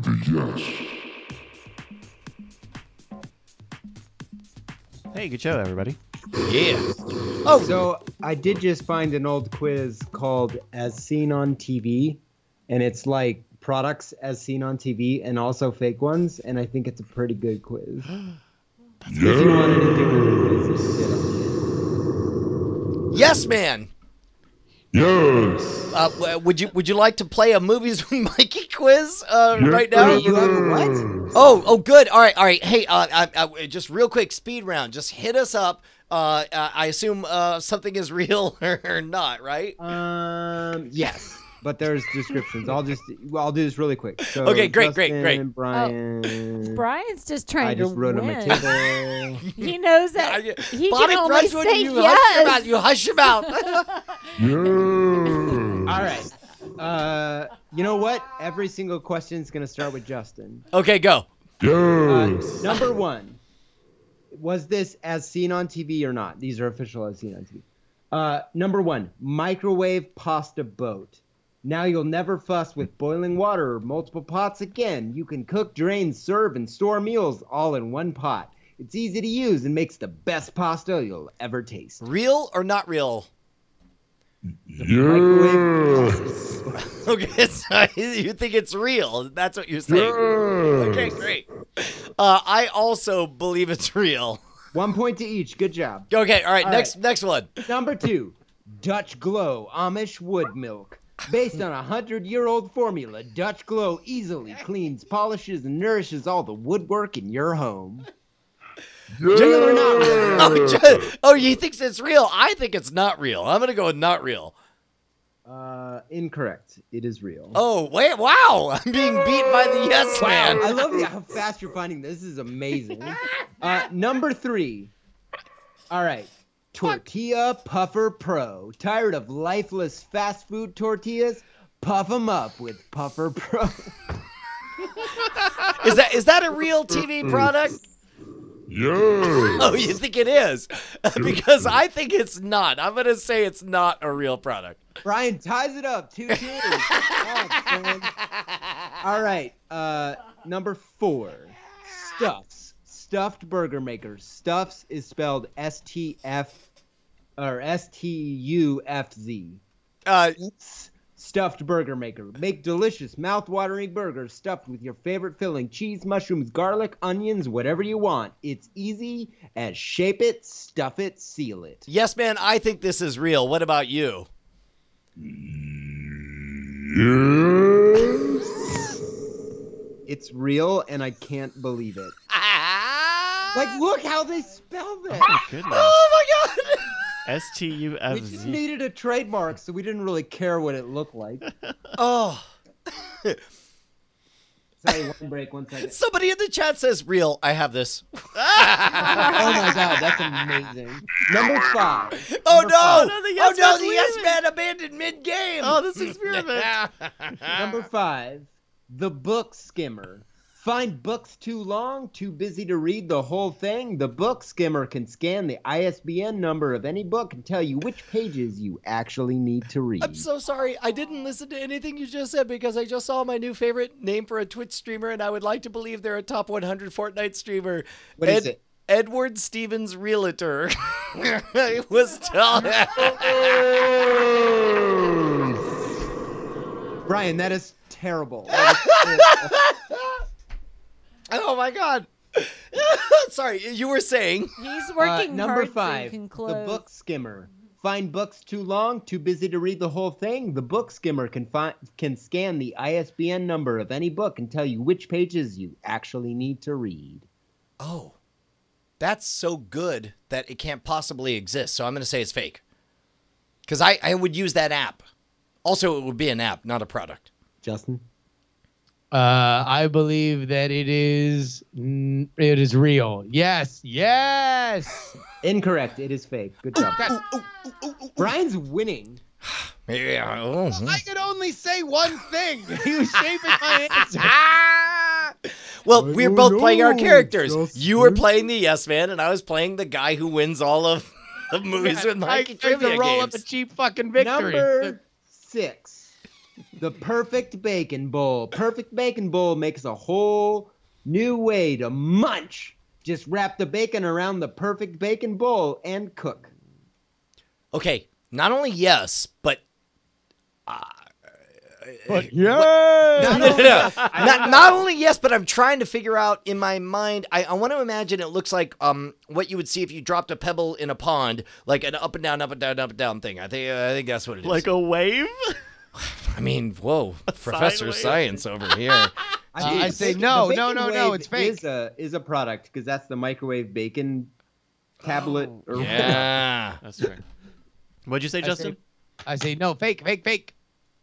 the yes. Hey, good show, everybody. Yeah. Oh, So I did just find an old quiz called As Seen on TV, and it's like products as seen on TV and also fake ones, and I think it's a pretty good quiz. If you wanted to do a quiz, you did on yes, man. Yes. Would you like to play a movies with Mikey quiz right now? You have a what? Oh, good. All right. Hey, just real quick, speed round. Just hit us up. I assume something is real or not, right? Yes, but there's descriptions. I'll do this really quick. So Okay, great. Justin, Brian. Brian's just trying I just to wrote win. on my table. He knows that he Bonnie can only Brunswick, say you yes. hush your mouth. All right. You know what? Every single question is gonna start with Justin. Okay, go. Yes. Number one. Was this as seen on TV or not? These are official as seen on TV. Number one, microwave pasta boat. Now you'll never fuss with boiling water or multiple pots again. You can cook, drain, serve, and store meals all in one pot. It's easy to use and makes the best pasta you'll ever taste. Real or not real? Microwave pasta boat. Okay, so you think it's real. That's what you're saying. Okay, great. I also believe it's real. 1 point to each. Good job. Okay, all right, All next one. Number two, Dutch Glow Amish wood milk. Based on a 100-year-old formula, Dutch Glow easily cleans, polishes, and nourishes all the woodwork in your home. Real or not real? Oh, he thinks it's real. I think it's not real. I'm going to go with not real. Incorrect. It is real. Oh, wait, wow. I'm being beat by the yes man. I love how fast you're finding this. This is amazing. Number three. All right. Tortilla Puffer Pro. Tired of lifeless fast food tortillas? Puff them up with Puffer Pro. Is that a real TV product? Yes. Oh, you think it is? Because I think it's not. I'm going to say it's not a real product. Brian ties it up. 2-2. All right. Number four. Stuffs. Stuffed burger makers. Stuffs is spelled S-T-F or S-T-U-F-Z. It's stuffed burger maker. Make delicious, mouth-watering burgers stuffed with your favorite filling: cheese, mushrooms, garlic, onions, whatever you want. It's easy as shape it, stuff it, seal it. Yes, man, I think this is real. What about you? Yes. It's real, and I can't believe it. Like, look how they spell that. Goodness. Oh, my God. We just S-T-U-F-Z. needed a trademark, so we didn't really care what it looked like. Oh. Sorry, one break, 1 second. Somebody in the chat says real. I have this. Oh my God, that's amazing. Number five. Oh, Number no. five. The yes man's yes leaving. man abandoned mid-game. Oh, this experiment. Number five. The Book Skimmer. Find books too long, too busy to read the whole thing? The Book Skimmer can scan the ISBN number of any book and tell you which pages you actually need to read. I'm so sorry. I didn't listen to anything you just said because I just saw my new favorite name for a Twitch streamer, and I would like to believe they're a top 100 Fortnite streamer. What is it? Edward Stevens Realtor. It was telling. Brian, that is terrible. Oh my God. Sorry, you were saying. He's working Number hard five. so he can The close. Book Skimmer. Find books too long, too busy to read the whole thing? The Book Skimmer can scan the ISBN number of any book and tell you which pages you actually need to read. Oh, that's so good that it can't possibly exist. So I'm going to say it's fake. Because I would use that app. Also, it would be an app, not a product. Justin? I believe that it is real. Yes. Incorrect. It is fake. Good job. Brian's winning. Yeah. I could only say one thing. He was shaping my answer. Well, we were both playing our know, characters. Justin. You were playing the yes man, and I was playing the guy who wins all of the movies with I Mikey tried trivia to roll up games. a cheap fucking victory. Number 6. The perfect bacon bowl. Perfect bacon bowl makes a whole new way to munch. Just wrap the bacon around the perfect bacon bowl and cook. Okay, not only yes, but Yeah. not only yes, but I'm trying to figure out in my mind. I want to imagine it looks like what you would see if you dropped a pebble in a pond, like an up and down, up and down, up and down thing. I think that's what it is. Like a wave? I mean, whoa, Professor wave? Science over here. I say The no, bacon no, no, no, wave it's fake. Is a product because that's the microwave bacon tablet. Or Yeah. That's right. What'd you say, Justin? I say no, fake, fake, fake.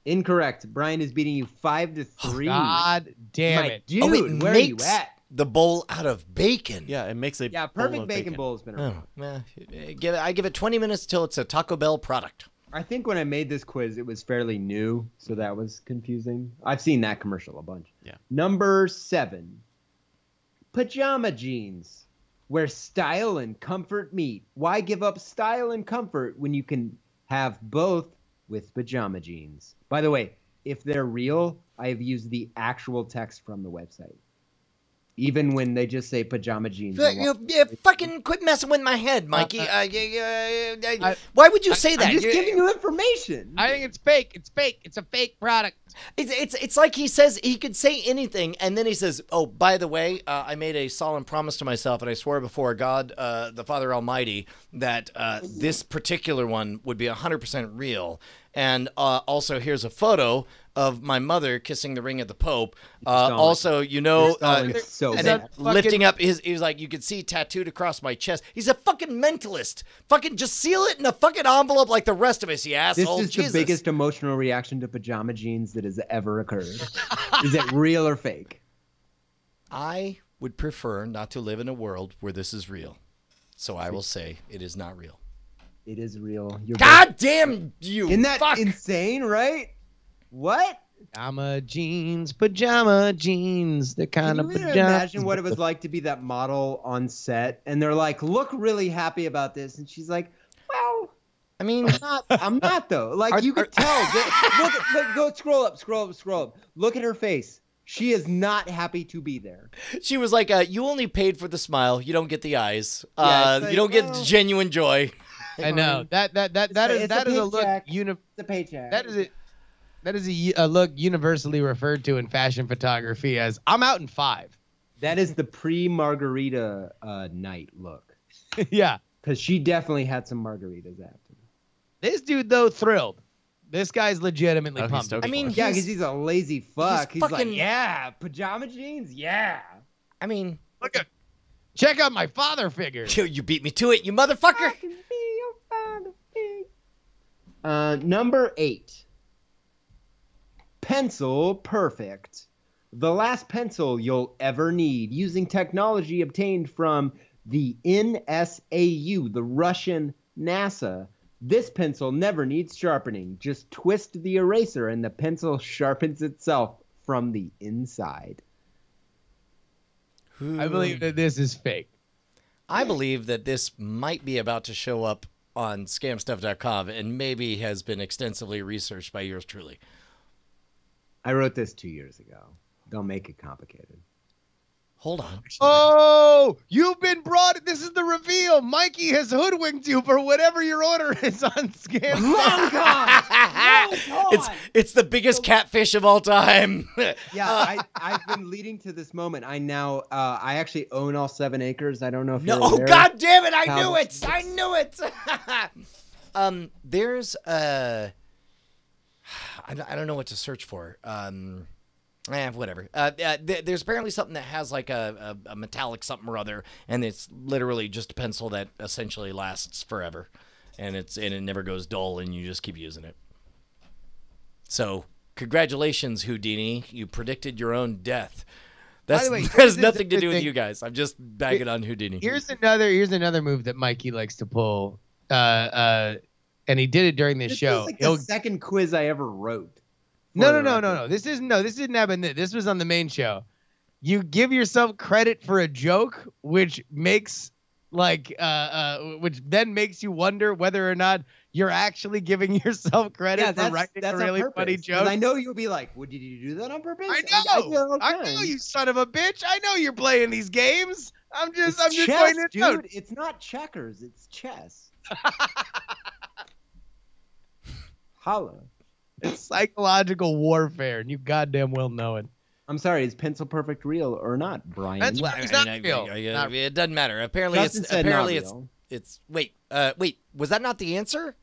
Incorrect. Brian is beating you 5-3. God damn My it. dude, Oh, it where are you makes at? the bowl out of bacon. Yeah, it makes a Yeah, bowl perfect of bacon bowl has been around. Oh, well, I give it 20 minutes till it's a Taco Bell product. I think when I made this quiz, it was fairly new, so that was confusing. I've seen that commercial a bunch. Yeah. Number 7, pajama jeans, where style and comfort meet. Why give up style and comfort when you can have both with pajama jeans? By the way, if they're real, I have used the actual text from the website. Even when they just say pajama jeans. You fucking quit messing with my head, Mikey. Why would you say that? I'm just giving you information. I think it's fake. It's fake. It's a fake product. It's like he says he could say anything, and then he says, "Oh, by the way, I made a solemn promise to myself, and I swore before God, the Father Almighty, that this particular one would be 100% real." And also, here's a photo of my mother kissing the ring of the Pope. Also, you know, You're stalling so and bad. then lifting up his, he was like, you could see tattooed across my chest. He's a fucking mentalist. Fucking just seal it in a fucking envelope like the rest of us, you asshole. This is Jesus. the biggest emotional reaction to pajama jeans that has ever occurred. Is it real or fake? I would prefer not to live in a world where this is real. So I will say it is not real. It is real. You're God damn you. Isn't that fuck. insane, right? What? Pajama jeans, pajama jeans. The kind Can of you pajamas. imagine what it was like to be that model on set? And they're like, look really happy about this. And she's like, well, I mean, I'm not though. Like you could tell. Look, go scroll up. Look at her face. She is not happy to be there. she was like, you only paid for the smile. You don't get the eyes. Yeah, it's like, you don't get well- genuine joy. I know that is a look. It's a paycheck. That is a look universally referred to in fashion photography as "I'm out in 5." That is the pre-margarita night look. Yeah, Because she definitely had some margaritas after. this dude though thrilled. This guy's legitimately Oh, he's pumped. stoked I mean, for it. Yeah, he's- because he's a lazy fuck. He's fucking- like, yeah, pajama jeans, yeah. I mean, Look at, check out my father figure. you beat me to it, you motherfucker. Number 8. Pencil perfect. The last pencil you'll ever need using technology obtained from the NSAU, the Russian NASA. This pencil never needs sharpening. Just twist the eraser and the pencil sharpens itself from the inside. I believe that this is fake. I believe that this might be about to show up on scamstuff.com and maybe has been extensively researched by yours truly. I wrote this 2 years ago. Don't make it complicated. Hold on. Oh, you've been brought. This is the reveal. Mikey has hoodwinked you for whatever your order is on Scam. Long gone! It's the biggest catfish of all time. Yeah, I've been leading to this moment. I now, I actually own all 7 acres. I don't know if No, you're oh aware. god damn it! I How knew much it. I knew it. There's I don't know what to search for. Whatever. There's apparently something that has like a metallic something or other, and it's literally just a pencil that essentially lasts forever, and it never goes dull, and you just keep using it. So, congratulations, Houdini! You predicted your own death. By the way, That has here's nothing to the do with thing. you guys. I'm just bagging on Houdini. Here's another move that Mikey likes to pull. And he did it during this This show. is like He'll- the second quiz I ever wrote. No. This didn't happen. This was on the main show. You give yourself credit for a joke, which makes like which then makes you wonder whether or not you're actually giving yourself credit Yeah, for writing a on really purpose, funny 'cause joke. I know you'll be like, "Well, did you do that on purpose?" I do that all the know, time. you son of a bitch. I know you're playing these games. I'm just It's chess, pointing it dude. out. It's not checkers. It's chess. Holla. It's psychological warfare, and you goddamn well know it. I'm sorry. Is Pencil Perfect real or not, Brian? That's Well, It's not real. Not- it doesn't matter. Apparently, Justin it's said apparently not it's real. it's. Wait, was that not the answer?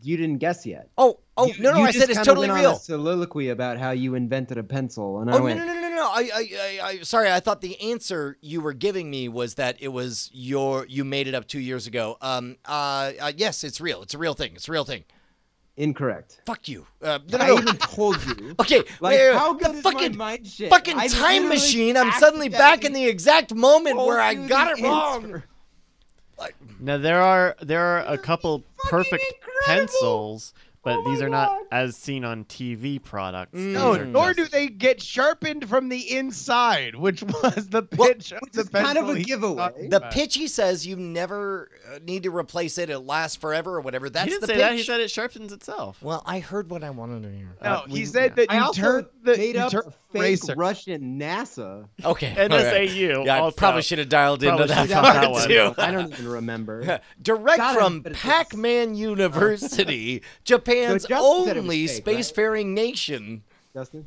You didn't guess yet. Oh, You- no, you I just said it's kinda totally went on real. a soliloquy about how you invented a pencil, and I Oh, went, no. I sorry. I thought the answer you were giving me was that it was you made it up 2 years ago. Yes, it's real. It's a real thing. It's a real thing. incorrect. Fuck you. I No. even told you. Okay, Like, wait, how the good is fucking my mind shit? fucking I time literally machine. I'm suddenly back in the exact moment told where I you got the it wrong. answer. Now there are a couple perfect pencils, but these are not as seen on TV products. No, These are nor do just- they get sharpened from the inside, which was the pitch of which the is kind of pencil a he's giveaway. talking The about. pitch he says you never need to replace it. It lasts forever or whatever. That's he didn't the say pitch. that. He said it sharpens itself. Well, I heard what I wanted to hear. No, we- he said that I you also turn made you up turn a fake racer. Russian NASA. Okay. all right. NSAU. Yeah, I also. probably should have dialed into Probably that should've got that one one. too. I don't even remember. Direct God, from but it's- Pac-Man University, Japan's So Justin said it was only fake, spacefaring nation. Justin,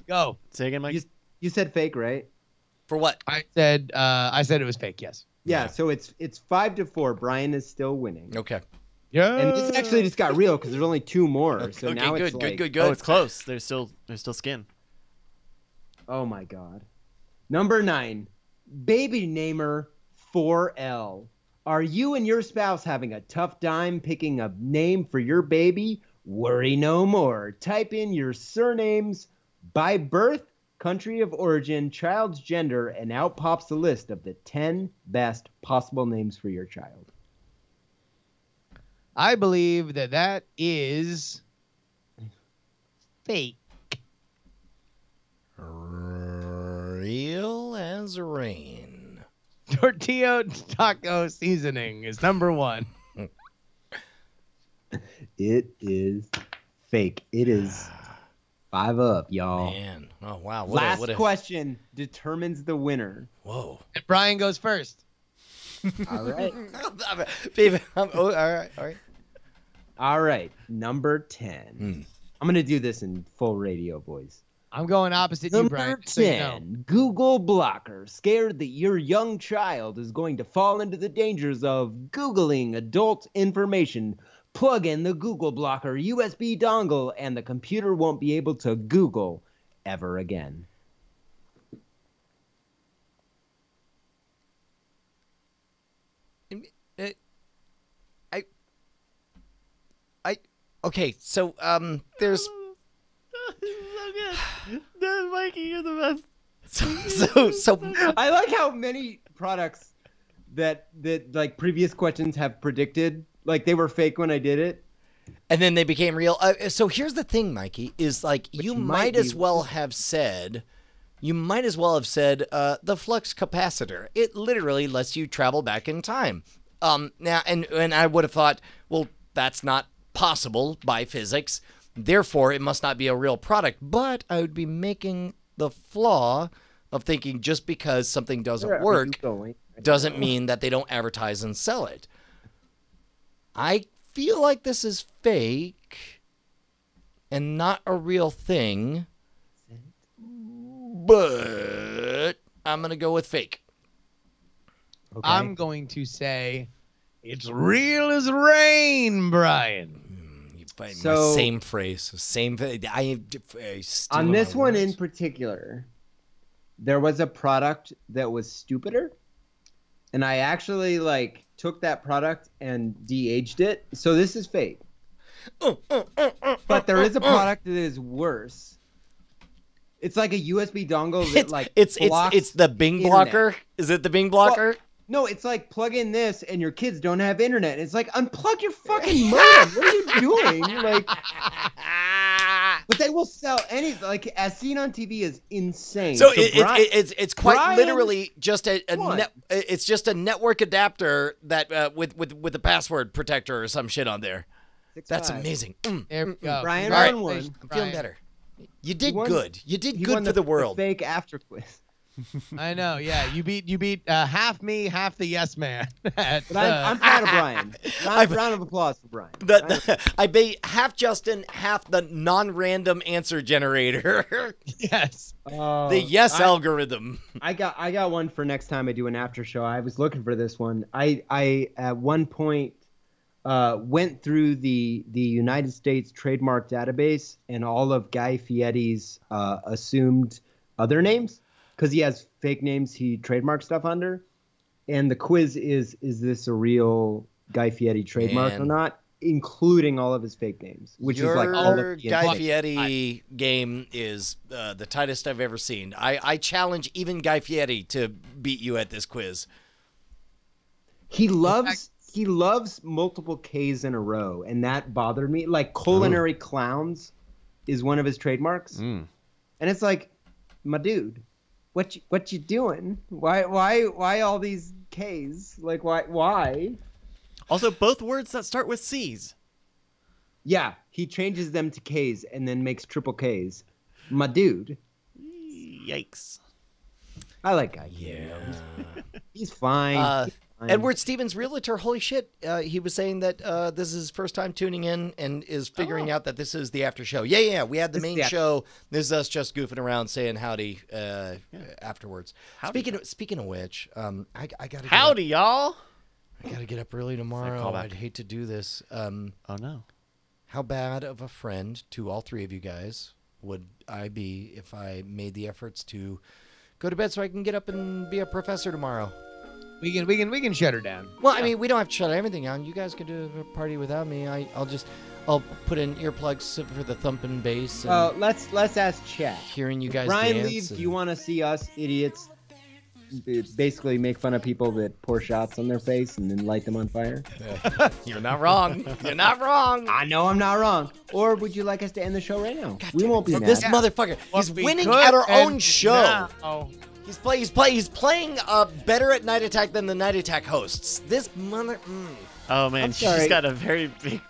Go. Say again, Mike. you said fake, right? For what? I said it was fake. Yes. Yeah. So it's 5-4. Brian is still winning. Okay. Yeah. And this actually just got real because there's only 2 more. So okay, now good, it's like, good. Oh, it's close. There's still skin. oh my god. Number 9, baby namer 4L. Are you and your spouse having a tough time picking a name for your baby? Worry no more. Type in your surnames by birth, country of origin, child's gender, and out pops the list of the 10 best possible names for your child. I believe that is fake. Real as rain. Tortilla taco seasoning is number 1. It is fake. It is 5 up, y'all. Man. Oh, wow. Last question determines the winner. Whoa. And Brian goes first. All right. Baby, all right. All right. Number 10. I'm going to do this in full radio voice. I'm going opposite you, Number Brian. 10. So you know. Google Blocker. Scared that your young child is going to fall into the dangers of Googling adult information. Plug in the Google Blocker USB dongle and the computer won't be able to Google ever again. Okay, so there's so good. Mikey, you're the best. so I like how many products that like previous questions have predicted, like they were fake when I did it. and then they became real. So here's the thing, Mikey, is like you might might be- as well have said the flux capacitor. It literally lets you travel back in time. Now and I would have thought, well, that's not possible by physics. Therefore, it must not be a real product. But I would be making the flaw of thinking just because something doesn't Where are work you going? doesn't mean that they don't advertise and sell it. I feel like this is fake and not a real thing, but I'm going to go with fake. Okay. I'm going to say it's real as rain, Brian. You find So- my same phrase. Same. I On this one in particular, there was a product that was stupider, and I actually like took that product and de-aged it. So this is fake. But there is a product that is worse. It's like a USB dongle that like blocks it's the Bing internet. blocker. Is it the Bing blocker? No, it's like plug in this and your kids don't have internet. It's like unplug your fucking modem. What are you doing? Like But they will sell any like as seen on TV is insane. So Brian- it's quite Brian- literally just a What? it's just a network adapter that with a password protector or some shit on there. 6'5". That's amazing. There we go. Brian All right. won one. I'm feeling Brian. better. You did won- good. You did He good won for the world. fake after quiz. I know. Yeah, you beat half me, half the yes man. At, But I'm proud of Brian. Round of applause for Brian. I bet half Justin, half the non-random answer generator. yes. The yes algorithm. I got one for next time I do an after show. I was looking for this one. I at one point went through the United States trademark database and all of Guy Fieri's assumed other names because he has fake names he trademarked stuff under. And the quiz is this a real Guy Fieri trademark or Man. not, including all of his fake names, which is like all Your of the Guy fake- Fieri game is the tightest I've ever seen. I challenge even Guy Fieri to beat you at this quiz. He loves multiple K's in a row, and that bothered me. Like culinary clowns is one of his trademarks, and it's like, my dude, what you doing? Why all these K's? Like why? Also, both words that start with C's. Yeah, he changes them to K's and then makes triple K's. My dude, Yikes. I like Guy. Yeah. He's fine. He's fine. Edward Stevens, realtor. Holy shit! He was saying that this is his first time tuning in and is figuring out that this is the after show. Yeah. We had the This is main the after- show. This is us just goofing around saying howdy afterwards. Howdy. Speaking of which, I gotta Howdy, y'all. I gotta get up early tomorrow. callback. I'd hate to do this. Oh, no. How bad of a friend to all three of you guys would I be if I made the efforts to go to bed so I can get up and be a professor tomorrow? We can shut her down. Well, I mean, we don't have to shut everything down. You guys can do a party without me. I'll put in earplugs for the thumping bass and let's ask chat. hearing you guys Brian dance. leaves. and- Do you want to see us idiots basically make fun of people that pour shots on their face and then light them on fire? You're not wrong. You're not wrong. I know I'm not wrong. Or would you like us to end the show right now? we won't be mad. This motherfucker. He's We winning could at our own end show. now. He's playing better at Night Attack than the Night Attack hosts. This mother. Oh, man. I'm She's sorry. got a very big...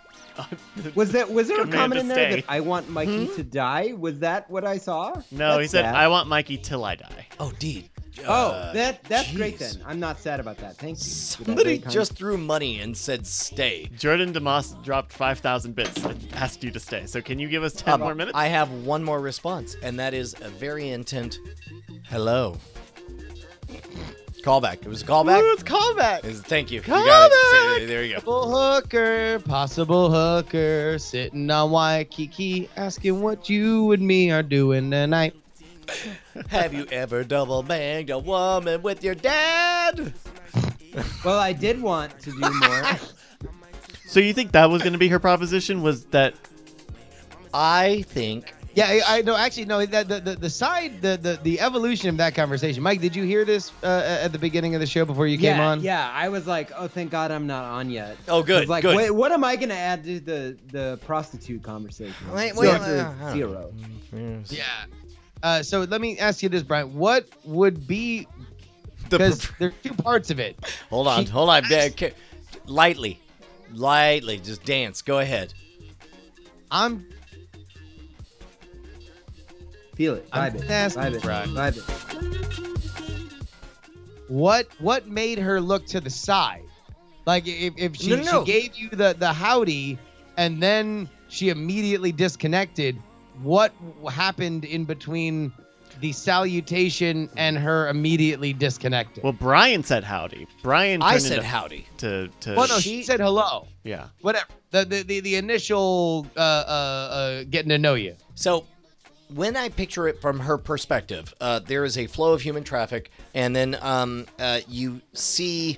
Was there a Command comment to in there stay. that I want Mikey to die? Was that what I saw? No, That's he said, sad. I want Mikey till I die. Oh, dude. That's great jeez. then. I'm not sad about that. Thank you. Somebody just threw money and said stay. Jordan DeMoss dropped 5,000 bits and asked you to stay. So can you give us 10 more minutes? I have one more response, and that is a very intent hello. Callback. It was a callback. Ooh, it's callback. Thank you. You got it. Callback! There you go. Possible hooker, sitting on Waikiki, asking what you and me are doing tonight. Have you ever double banged a woman with your dad? Well, I did want to do more. So you think that was going to be her proposition? Was that... I think. Yeah, I know. Actually, no. The evolution of that conversation. Mike, did you hear this at the beginning of the show before you came on? Yeah, I was like, oh, thank God I'm not on yet. Oh, good. I was like, good. wait, what am I going to add to the prostitute conversation? Wait, So I after don't know. zero. Yeah. So let me ask you this, Brian. What would be, The because there's two parts of it. Hold on. Okay. Lightly, just dance. Go ahead. I'm Feel it. I'm Vibe it. asking, Vibe it. Brian. Vibe it. what made her look to the side? Like if she, No. she gave you the howdy and then she immediately disconnected, what happened in between the salutation and her immediately disconnecting? Well, Brian said howdy. Brian I turned said into- howdy. To well, no, she said hello. Yeah. Whatever. The initial getting to know you. So, when I picture it from her perspective, there is a flow of human traffic, and then you see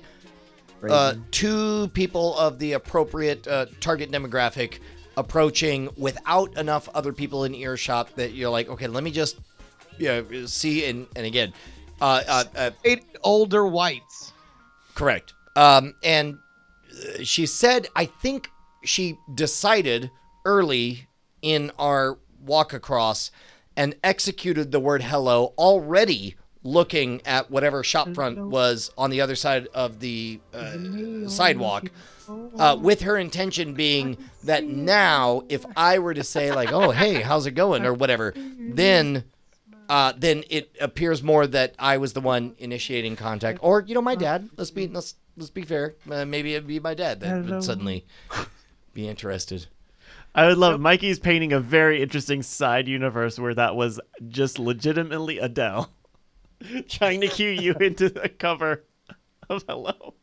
two people of the appropriate target demographic approaching without enough other people in earshot that you're like, okay, let me just see. And again, Older whites. correct. And she said, I think she decided early in our walk across and executed the word hello, already looking at whatever shop front was on the other side of the sidewalk, with her intention being that now if I were to say like, oh, hey, how's it going or whatever, then it appears more that I was the one initiating contact, or my dad. Let's be fair. Maybe it'd be my dad that would suddenly be interested. I would love Mikey's painting a very interesting side universe where that was just legitimately Adele trying to cue you into the cover of Hello.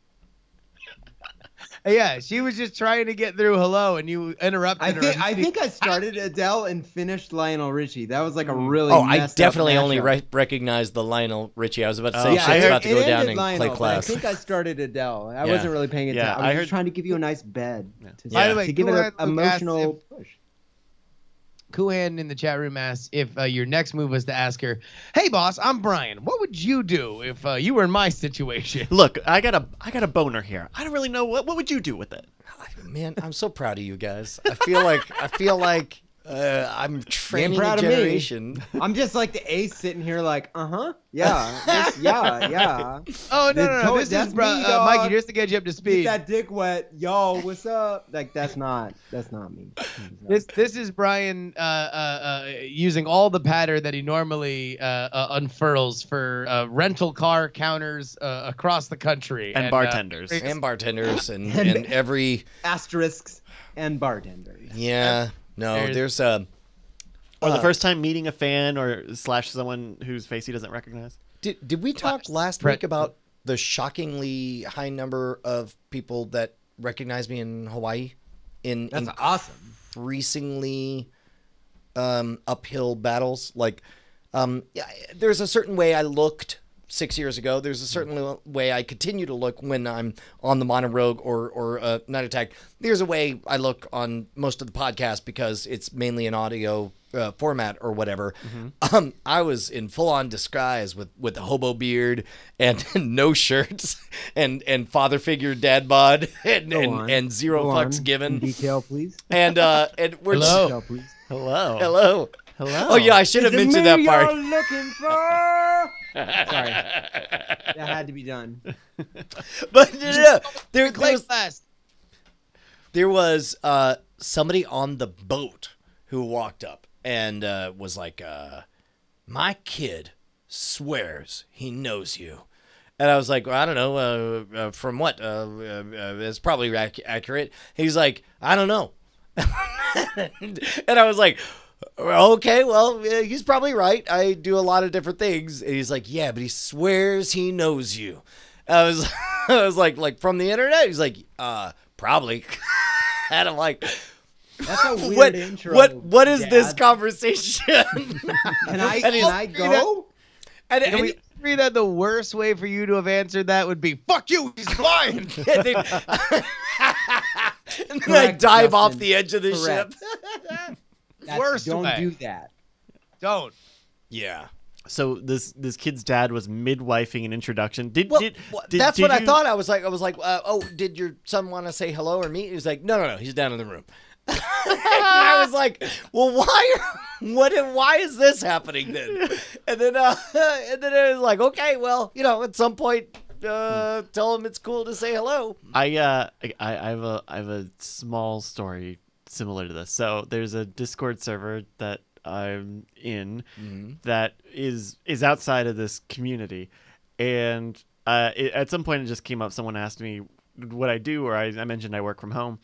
Yeah, she was just trying to get through Hello, and you interrupted her. I think I started Adele and finished Lionel Richie. That was like a really I definitely only mashup. recognized the Lionel Richie. I was about to say Yeah, shit's I about to go it down ended and Lionel, play but class. I think I started Adele. I Yeah. wasn't really paying attention. Yeah, I was I just heard- trying to give you a nice bed. By the way, to give it Kuhan an asked emotional push. Kuhan in the chat room asked if your next move was to ask her, "Hey, boss, I'm Brian. What would you do if you were in my situation?" Look, I got a boner here. I don't really know what would you do with it. Man, I'm so proud of you guys. I feel like I'm training proud a of me. generation. I'm just like the ace sitting here like, yeah, yeah. Oh, no. That's This is me, dog. Mikey, just to get you up to Get speed. that dick wet. Yo, what's up? Like, that's not me. This is Brian using all the patter that he normally unfurls for rental car counters across the country. And bartenders. And bartenders and every Asterisks and bartenders. there's Or the first time meeting a fan or / someone whose face he doesn't recognize. Did we talk last week about the shockingly high number of people that recognize me in Hawaii in That's awesome. increasingly uphill battles? Like, there's a certain way I looked 6 years ago. There's a certain way I continue to look when I'm on the Mono Rogue or Night Attack. There's a way I look on most of the podcast because it's mainly an audio format or whatever. I was in full-on disguise with a hobo beard and no shirts and father figure dad bod and zero Go fucks on. given. Detail, please. And we're Hello. Detail, please. Hello. hello. Hello. Oh yeah, I should have Is it mentioned me that part. you're looking for? Sorry, that had to be done. But no, there was somebody on the boat who walked up and was like, my kid swears he knows you. And I was like, well, I don't know, from what? It's probably accurate. He's like, I don't know. And I was like, okay, well, he's probably right. I do a lot of different things. And he's like, yeah, but he swears he knows you. I was like from the internet? He's like, probably. And I'm like, That's a weird intro. what is this Dad. conversation? Can I go? And Can we agree that the worst way for you to have answered that would be, "Fuck you, he's blind." and then I Correct, dive off Justin. the edge of the Correct. ship. Worst Don't way. do that. Don't. Yeah. So this kid's dad was midwifing an introduction. Well, that's what I thought. I was like, oh, did your son want to say hello or meet? He was like, no, he's down in the room. And I was like, well, why is this happening then? And then it was like, okay, well, at some point, tell him it's cool to say hello. I have a small story similar to this. So there's a Discord server that I'm in that is outside of this community, and at some point it just came up. Someone asked me what I do, or I mentioned I work from home,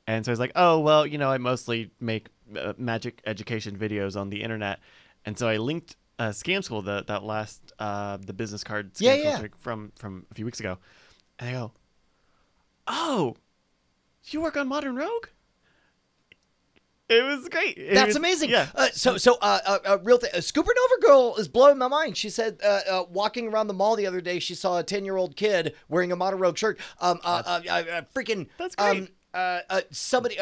and so I was like, oh well, I mostly make magic education videos on the internet, and so I linked Scam School, that last the business card Scam School trick from a few weeks ago, and I go, oh, you work on Modern Rogue? It was great. That's amazing. Yeah. Real thing. Scooper Nova Girl is blowing my mind. She said, walking around the mall the other day, she saw a 10-year-old kid wearing a Modern Rogue shirt. Freaking. That's great. Somebody.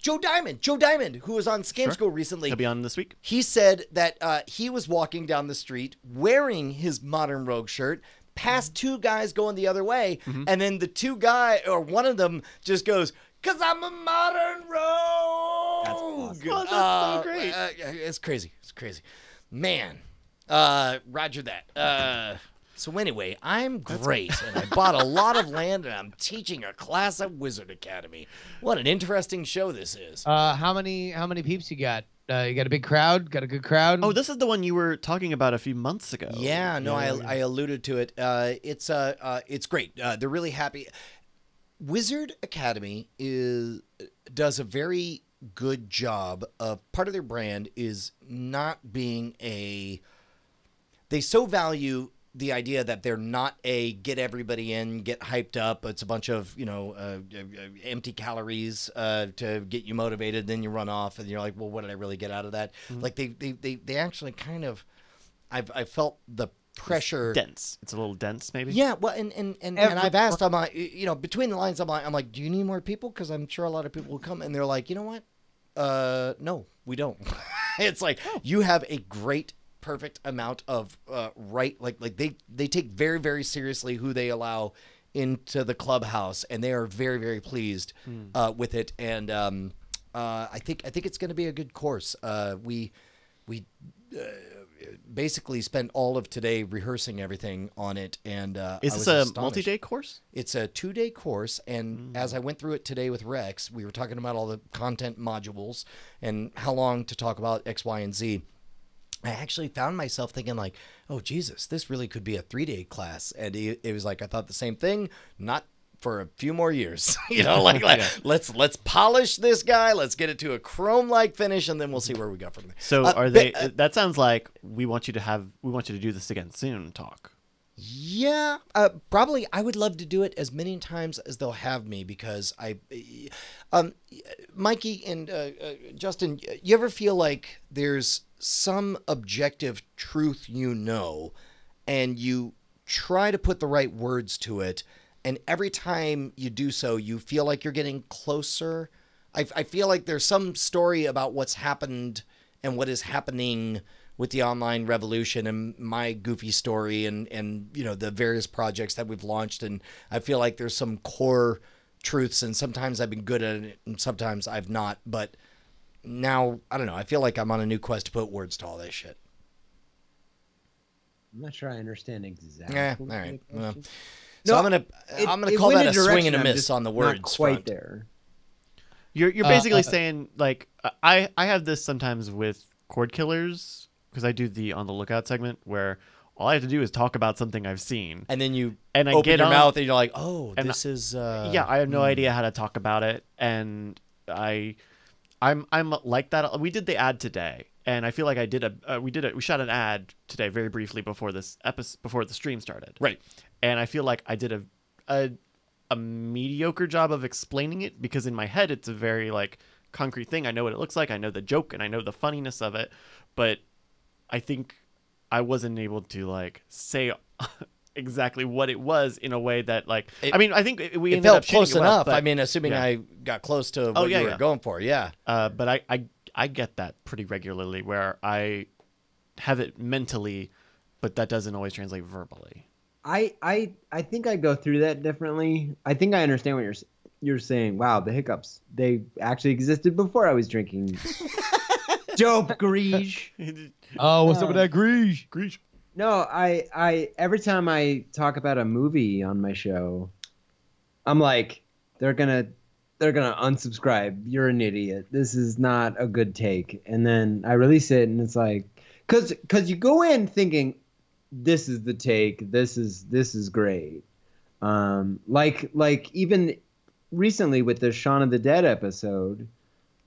Joe Diamond, who was on Scam School recently. He'll be on this week. He said that he was walking down the street wearing his Modern Rogue shirt, past two guys going the other way, and then the two guy or one of them just goes, 'Cause I'm a modern rogue. That's awesome. Oh, that's so great. It's crazy. It's crazy. Man. Roger that. So anyway, I'm great, and I bought a lot of land, and I'm teaching a class at Wizard Academy. What an interesting show this is. How many peeps you got? You got a big crowd? Got a good crowd? Oh, this is the one you were talking about a few months ago. Yeah, no, I alluded to it. It's great. They're really happy. Wizard Academy does a very good job of part of their brand is not being they so value the idea that they're not a get everybody in, get hyped up. It's a bunch of, empty calories to get you motivated. Then you run off and you're like, well, what did I really get out of that? Mm-hmm. Like they actually kind of, I felt the pressure. It's a little dense, maybe. Yeah. Well, and I've asked, I'm like, between the lines, I'm like, do you need more people? Cause I'm sure a lot of people will come, and they're like, you know what? No, we don't. It's like, you have a great, perfect amount of they take very, very seriously who they allow into the clubhouse, and they are very, very pleased with it. And I think it's going to be a good course. We basically spent all of today rehearsing everything on it, and is this a multi-day course? It's a 2-day course, and as I went through it today with Rex, we were talking about all the content modules and how long to talk about X, Y, and Z. I actually found myself thinking like, oh, Jesus, this really could be a 3-day class. And it was like, I thought the same thing, not for a few more years, let's polish this guy. Let's get it to a chrome-like finish, and then we'll see where we go from there. So that sounds like we want you to do this again soon. Talk. Yeah, probably. I would love to do it as many times as they'll have me, because Mikey and Justin, you ever feel like there's some objective truth, and you try to put the right words to it, and every time you do so, you feel like you're getting closer? I feel like there's some story about what's happened and what is happening with the online revolution, and my goofy story, and the various projects that we've launched, and I feel like there's some core truths, and sometimes I've been good at it and sometimes I've not, but now I don't know, I feel like I'm on a new quest to put words to all this shit. I'm not sure I understand exactly. Yeah, all right. Well, no, so I'm gonna call that a swing and a miss on the words. Not quite front. there. You're basically saying, like, I have this sometimes with Cord Killers, because I do the On the Lookout segment where all I have to do is talk about something I've seen, and then you I open get your on, mouth and you're like, oh, and this is yeah, I have no idea how to talk about it, and I'm like that. We did the ad today, and I feel like we shot an ad today very briefly before this before the stream started, right? And I feel like I did a mediocre job of explaining it, because in my head it's a very like concrete thing. I know what it looks like, I know the joke, and I know the funniness of it, but I think I wasn't able to like say exactly what it was in a way that like I think we ended felt up close shooting it well, enough. but, I mean, assuming I got close to what you were going for, yeah. But I get that pretty regularly, where I have it mentally, but that doesn't always translate verbally. I think I go through that differently. I think I understand what you're saying. Wow, the hiccups, they actually existed before I was drinking. Dope, Greege. Oh, what's up with that Greege? No, I every time I talk about a movie on my show, I'm like, they're gonna unsubscribe. You're an idiot. This is not a good take. And then I release it, and it's like, cause you go in thinking, this is the take. This is great. Like even recently with the Shaun of the Dead episode,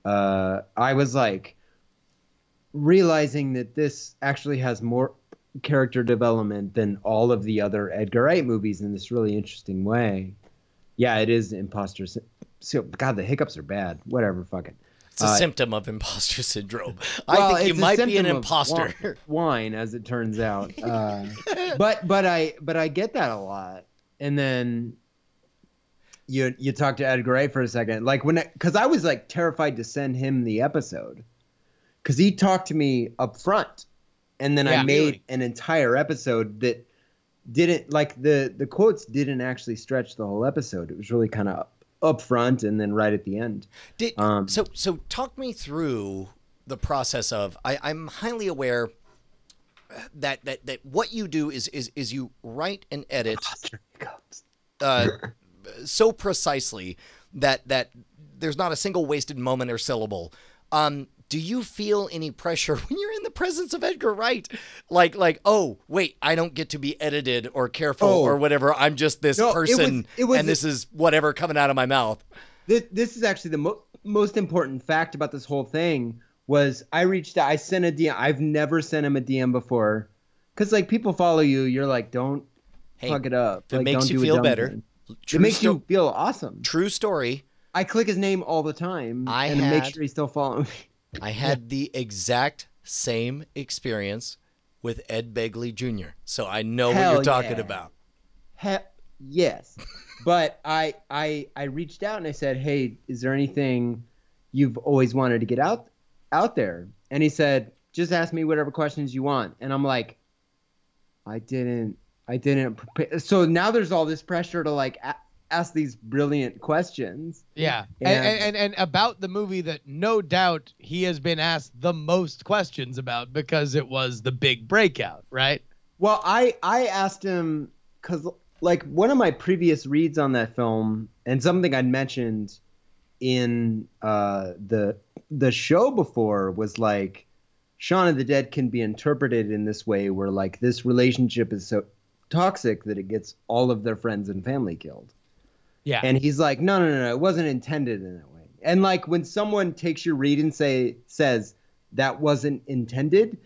I was like realizing that this actually has more character development than all of the other Edgar Wright movies in this really interesting way. Yeah, it is imposter. So God, the hiccups are bad. Whatever, fuck it. It's a symptom of imposter syndrome. Well, I think you might be an imposter. Wine, as it turns out. But I get that a lot. And then you talk to Edgar Wright for a second, like because I was like terrified to send him the episode, because he talked to me up front, and then I made an entire episode that didn't, like, the quotes didn't actually stretch the whole episode. It was really kind of up front and then right at the end. So talk me through the process of I'm highly aware that what you do is you write and edit so precisely that there's not a single wasted moment or syllable. Do you feel any pressure when you're in the presence of Edgar Wright? Like, oh, wait, I don't get to be edited or careful or whatever. I'm just this person, and this is whatever coming out of my mouth. This is actually the most important fact about this whole thing was I reached out. I sent a DM. I've never sent him a DM before. Because, like, people follow you. You're like, don't fuck it up. If it like, makes don't you do a feel dumb better. thing. It makes you feel awesome. True story. I click his name all the time and make sure he's still following me. I had the exact same experience with Ed Begley Jr., so I know what you're talking about. Yes. But I reached out and I said, hey, is there anything you've always wanted to get out there? And he said, just ask me whatever questions you want. And I'm like, I didn't prepare. So now there's all this pressure to like ask these brilliant questions. Yeah. And about the movie that no doubt he has been asked the most questions about because it was the big breakout, right? Well, I asked him because like one of my previous reads on that film and something I'd mentioned in the show before was like Shaun of the Dead can be interpreted in this way where like this relationship is so toxic that it gets all of their friends and family killed. Yeah. And he's like, no, it wasn't intended in that way. And like when someone takes your read and says that wasn't intended,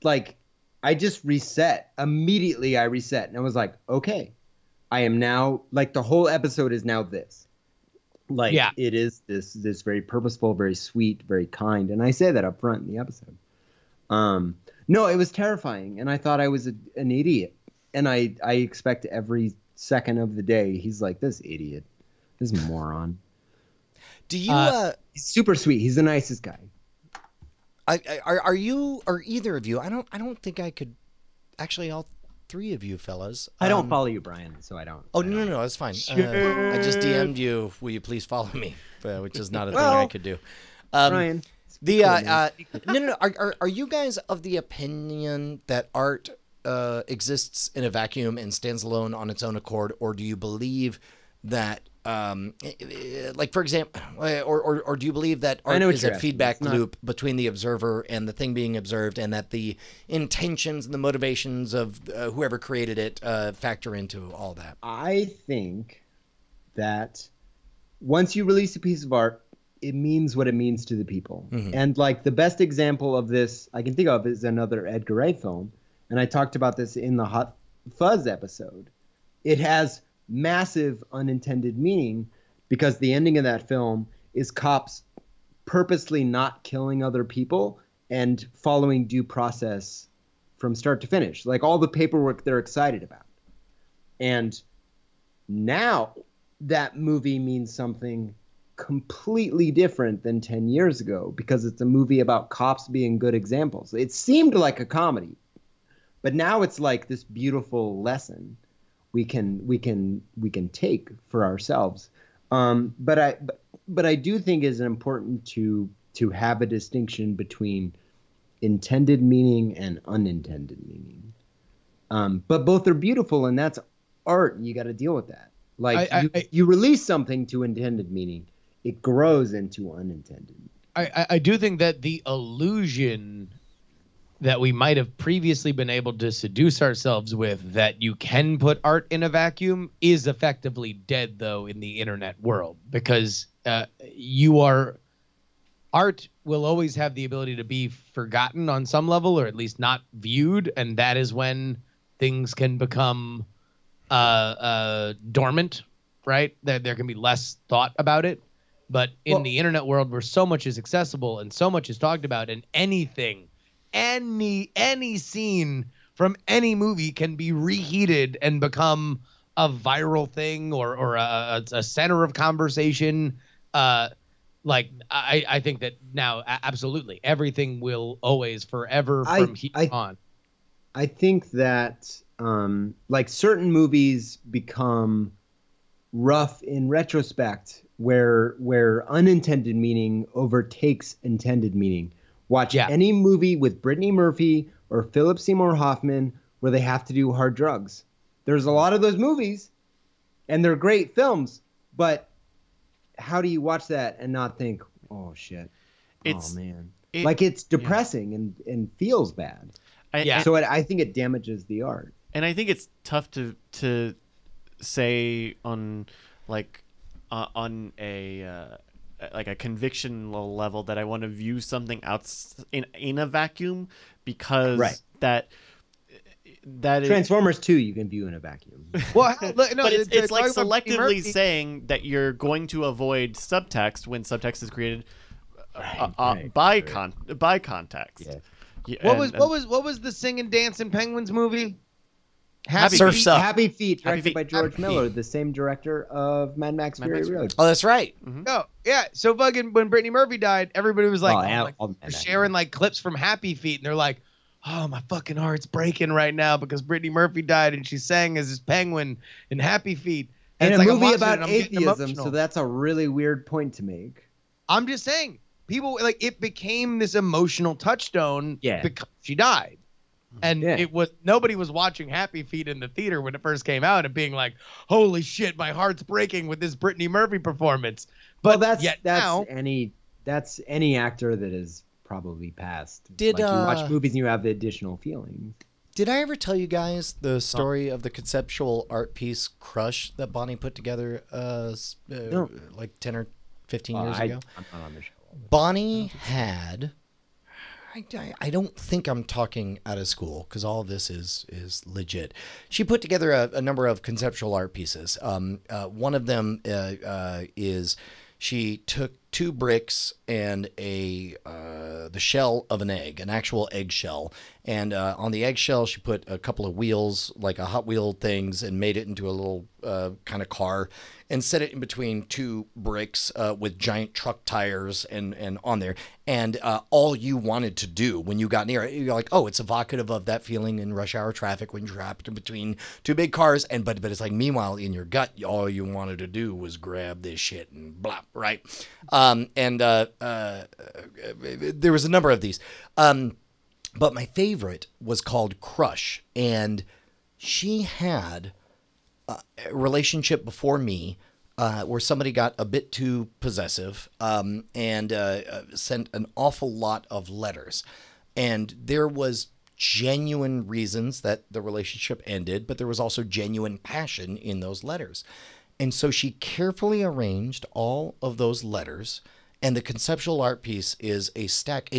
like I just reset. Immediately I reset. And I was like, okay, I am now like the whole episode is now this. Like it is this very purposeful, very sweet, very kind. And I say that up front in the episode. No, it was terrifying. And I thought I was an idiot. And I expect every second of the day he's like, this idiot, this moron. Do you he's super sweet. He's the nicest guy. Are you or either of you? I don't think I could. Actually, all three of you fellas. I don't follow you, Brian, so I don't. Oh, no, that's fine. I just DM'd you. Will you please follow me? Which is not a thing I could do. Brian. No. Are you guys of the opinion that art exists in a vacuum and stands alone on its own accord, or do you believe that, like for example, or do you believe that art is a feedback loop between the observer and the thing being observed, and that the intentions and the motivations of whoever created it factor into all that? I think that once you release a piece of art, it means what it means to the people. Mm-hmm. And like the best example of this I can think of is another Edgar Wright film. And I talked about this in the Hot Fuzz episode. It has massive unintended meaning because the ending of that film is cops purposely not killing other people and following due process from start to finish. Like all the paperwork they're excited about. And now that movie means something completely different than 10 years ago because it's a movie about cops being good examples. It seemed like a comedy. But now it's like this beautiful lesson we can take for ourselves. But I do think it's important to have a distinction between intended meaning and unintended meaning. But both are beautiful, and that's art. And you got to deal with that. Like you release something to intended meaning, it grows into unintended. I do think that the illusion that we might have previously been able to seduce ourselves with that you can put art in a vacuum is effectively dead, though, in the internet world, because art will always have the ability to be forgotten on some level, or at least not viewed, and that is when things can become dormant, right? There can be less thought about it. But in the internet world where so much is accessible and so much is talked about, and anything, any scene from any movie can be reheated and become a viral thing or a center of conversation. Like I think that now absolutely everything will always forever from here on. I think that like certain movies become rough in retrospect, where unintended meaning overtakes intended meaning. Watch any movie with Brittany Murphy or Philip Seymour Hoffman where they have to do hard drugs. There's a lot of those movies, and they're great films, but how do you watch that and not think, oh shit, oh man, like it's depressing and feels bad. So I think it damages the art. And I think it's tough to say on on a like a conviction level that I want to view something in a vacuum, because that is Transformers 2 you can view in a vacuum. Well, no, but it's like selectively Murphy saying that you're going to avoid subtext when subtext is created by context. Yeah. What was the Sing and Dancing Penguins movie? Surf's Up. Happy Feet, directed by George Happy Miller, Feet. the same director of Mad Max Fury Road. Oh, that's right. No, yeah. So fucking when Brittany Murphy died, everybody was like, all they're sharing like clips from Happy Feet, and they're like, oh, my fucking heart's breaking right now because Brittany Murphy died and she sang as this penguin in Happy Feet. And it's a like, I'm movie watching it and about I'm getting atheism, emotional. so that's a really weird point to make. I'm just saying, people like it became this emotional touchstone because she died. And it was nobody was watching Happy Feet in the theater when it first came out and being like, "Holy shit, my heart's breaking with this Brittany Murphy performance." But that's now, any actor that is probably passed. Did you watch movies and you have the additional feelings? Did I ever tell you guys the story of the conceptual art piece Crush that Bonnie put together No. like 10 or 15 years ago? I'm not on the show. Bonnie had... I don't think I'm talking out of school because all of this is legit. She put together a number of conceptual art pieces. One of them is she took 2 bricks and the shell of an egg, an actual eggshell, and on the eggshell she put a couple of wheels, like a Hot Wheel things, and made it into a little kind of car, and set it in between 2 bricks with giant truck tires and on there. And all you wanted to do when you got near it, you're like, oh, it's evocative of that feeling in rush hour traffic when you're trapped in between 2 big cars. And but it's like, meanwhile, in your gut, all you wanted to do was grab this shit and blah, right? There was a number of these. But my favorite was called Crush. And she had a relationship before me where somebody got a bit too possessive and sent an awful lot of letters. And there was genuine reasons that the relationship ended, but there was also genuine passion in those letters. And so she carefully arranged all of those letters. And the conceptual art piece is a stack.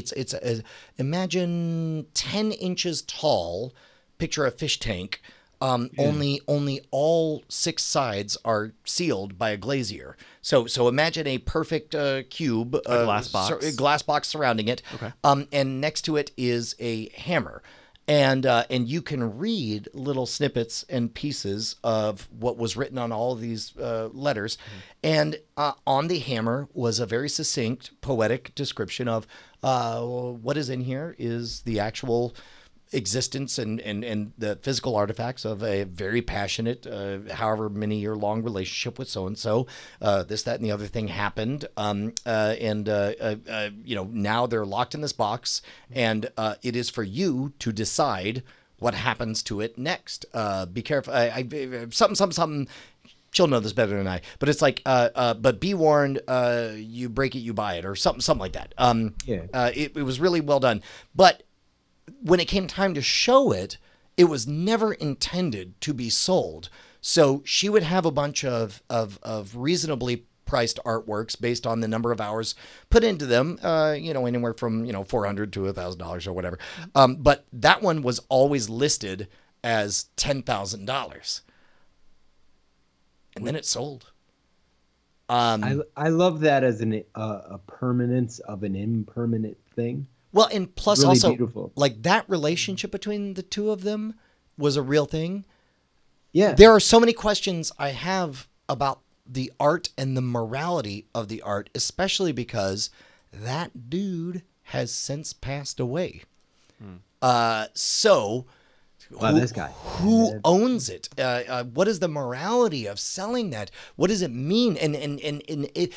Imagine 10 inches tall. Picture a fish tank. Only all 6 sides are sealed by a glazier. So imagine a perfect cube, a glass box, glass box surrounding it. Okay. And next to it is a hammer. And you can read little snippets and pieces of what was written on all of these letters. Mm-hmm. And on the hammer was a very succinct, poetic description of what is in here is the actual existence and the physical artifacts of a very passionate, however many year long relationship with so-and-so. This, that, and the other thing happened. Now they're locked in this box, and it is for you to decide what happens to it next. Be careful. Something. She'll know this better than I, but it's like, but be warned, you break it, you buy it, or something like that. It was really well done. But when it came time to show it, it was never intended to be sold. So she would have a bunch of reasonably priced artworks based on the number of hours put into them, anywhere from, $400 to $1,000 or whatever. But that one was always listed as $10,000. And then it sold. I love that as a permanence of an impermanent thing. Well, and plus really also, beautiful. Like that relationship between the two of them was a real thing. Yeah. There are so many questions I have about the art and the morality of the art, especially because that dude has since passed away. So Wow, this guy. Who owns it? What is the morality of selling that? What does it mean? And it,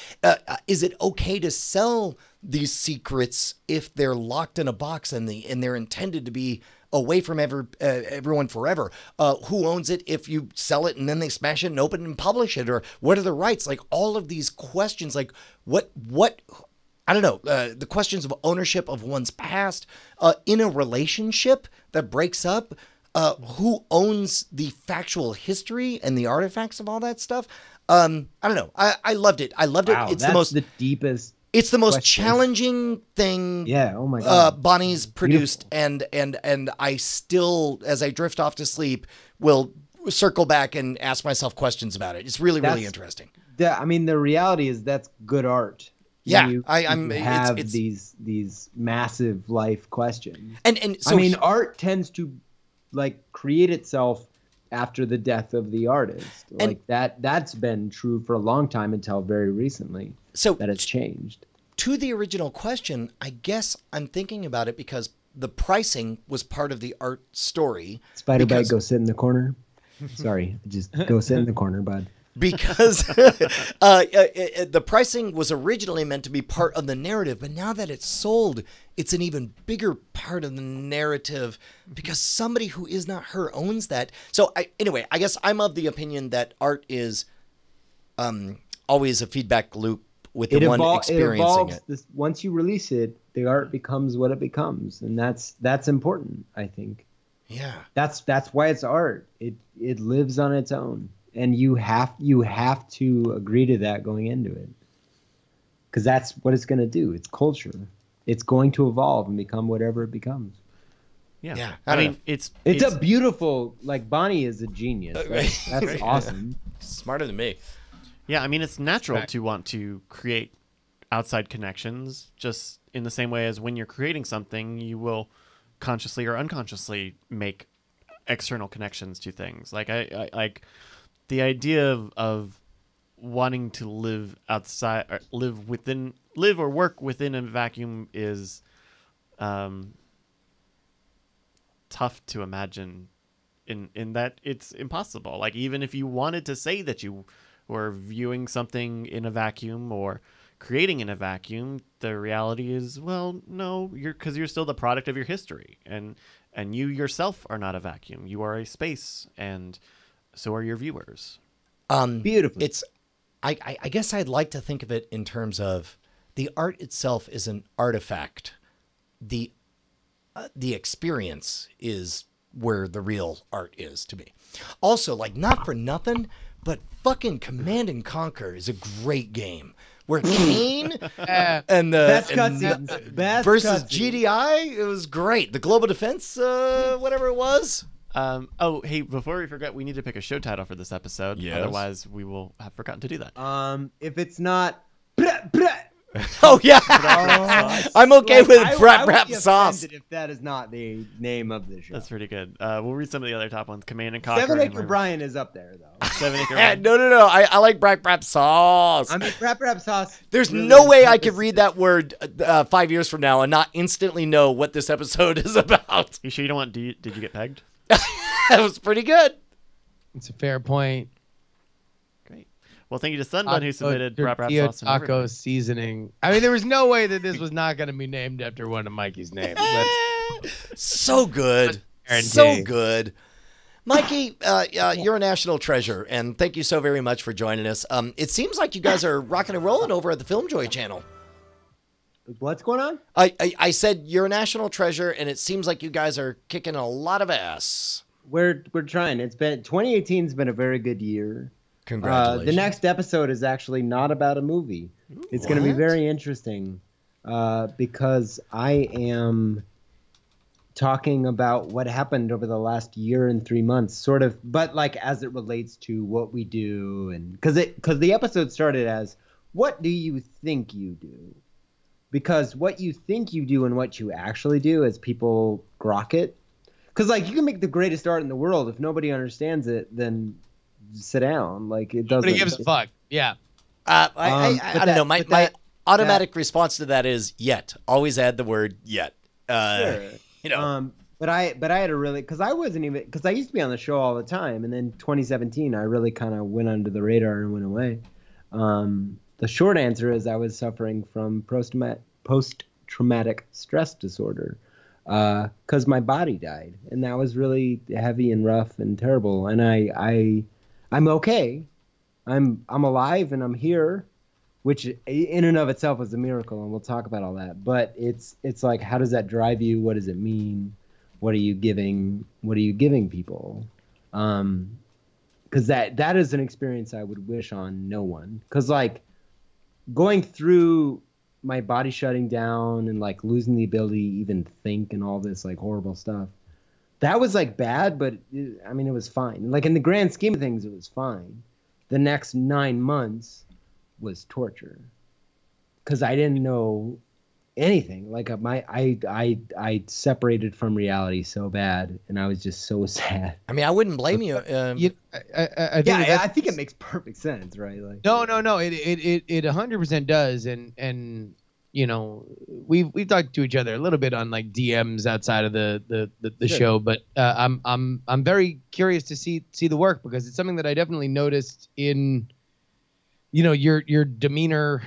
is it okay to sell these secrets if they're locked in a box and they're intended to be away from everyone forever? Who owns it if you sell it and then they smash it and open and publish it? Or what are the rights? Like all of these questions, like what I don't know, the questions of ownership of one's past in a relationship that breaks up. Who owns the factual history and the artifacts of all that stuff? I don't know. I loved it. I loved Wow, it. It's that's the deepest. It's the most question. challenging thing. Yeah. Oh my God. Bonnie's produced, and I still, as I drift off to sleep, will circle back and ask myself questions about it. It's really really interesting. I mean, the reality is that's good art. Yeah, You have these massive life questions. And so I mean, art tends to like create itself after the death of the artist. Like that's been true for a long time until very recently. So that it's changed. To the original question, I guess I'm thinking about it because the pricing was part of the art story. Spider-Bite, go sit in the corner. Sorry, just go sit in the corner, bud. Because the pricing was originally meant to be part of the narrative, but now that it's sold, it's an even bigger part of the narrative because somebody who is not her owns that. So anyway, I guess I'm of the opinion that art is always a feedback loop with the one experiencing it. Once you release it, the art becomes what it becomes, and that's important, I think. Yeah, that's why it's art. It lives on its own. And you have to agree to that going into it, because that's what it's going to do. It's culture. It's going to evolve and become whatever it becomes. Yeah. I mean, it's a beautiful, like, Bonnie is a genius. That's awesome. Smarter than me. Yeah, I mean, it's natural to want to create outside connections, just in the same way as when you're creating something, you will consciously or unconsciously make external connections to things. Like I like. The idea of wanting to live outside, or live or work within a vacuum is tough to imagine. In that it's impossible. Like even if you wanted to say that you were viewing something in a vacuum or creating in a vacuum, the reality is, well, no, because you're still the product of your history, and you yourself are not a vacuum. You are a space, and so are your viewers. Beautiful. It's, I guess I'd like to think of it in terms of the art itself is an artifact. The experience is where the real art is to me. Also, like, not for nothing, but fucking Command and Conquer is a great game. Where Kane and the best versus cutscene. GDI, it was great. The Global Defense, whatever it was. Oh, hey, before we forget, we need to pick a show title for this episode. Yes. Otherwise, we will have forgotten to do that. If it's not, Oh yeah, I'm okay with Brap would Brap be sauce. offended if that is not the name of the show. That's pretty good. We'll read some of the other top ones. Command and Conquer. 7 Acre Brian is up there though. 7 Acre. No. I like Brap Brap sauce. I mean, Brap sauce. There's really no way I encompasses could read that word 5 years from now and not instantly know what this episode is about. You sure you don't want? Did you get pegged? That was pretty good. It's a fair point. Great. Well, thank you to Sunbun who submitted Brap Brap Tortilla sauce. And taco everything. seasoning. I mean, there was no way that this was not going to be named after one of Mikey's names. So good. So good. Mikey, you're a national treasure, and thank you so very much for joining us. It seems like you guys are rocking and rolling over at the Film Joy channel. What's going on? I said you're a national treasure, and it seems like you guys are kicking a lot of ass. We're trying. 2018's been a very good year. Congratulations. The next episode is actually not about a movie. It's going to be very interesting because I am talking about what happened over the last year and 3 months, sort of, but like as it relates to what we do, and because the episode started as, what do you think you do? Because what you think you do and what you actually do, as people grok it. Because, like, you can make the greatest art in the world. If nobody understands it, then sit down. Like, it doesn't. Nobody gives a fuck. Yeah. I don't know. My automatic response to that is yet. Always add the word yet. Sure. You know. But I had a really, because I wasn't even, because I used to be on the show all the time, and then 2017 I really kind of went under the radar and went away. The short answer is I was suffering from post-traumatic stress disorder, because my body died, and that was really heavy and rough and terrible. And I'm okay, I'm alive and I'm here, which in and of itself is a miracle, and we'll talk about all that. But it's like, how does that drive you? What does it mean? What are you giving? What are you giving people? Because that is an experience I would wish on no one. Because like going through my body shutting down and like losing the ability to even think and all this like horrible stuff, that was like bad, but I mean it was fine. Like in the grand scheme of things, it was fine. The next 9 months was torture because I didn't know anything. Like I separated from reality so bad, and I was just so sad. I mean, I wouldn't blame you. I think I think it makes perfect sense, right? Like no, it 100% does, and you know, we've talked to each other a little bit on like DMs outside of the Sure. show, but I'm very curious to see the work, because it's something that I definitely noticed in, you know, your demeanor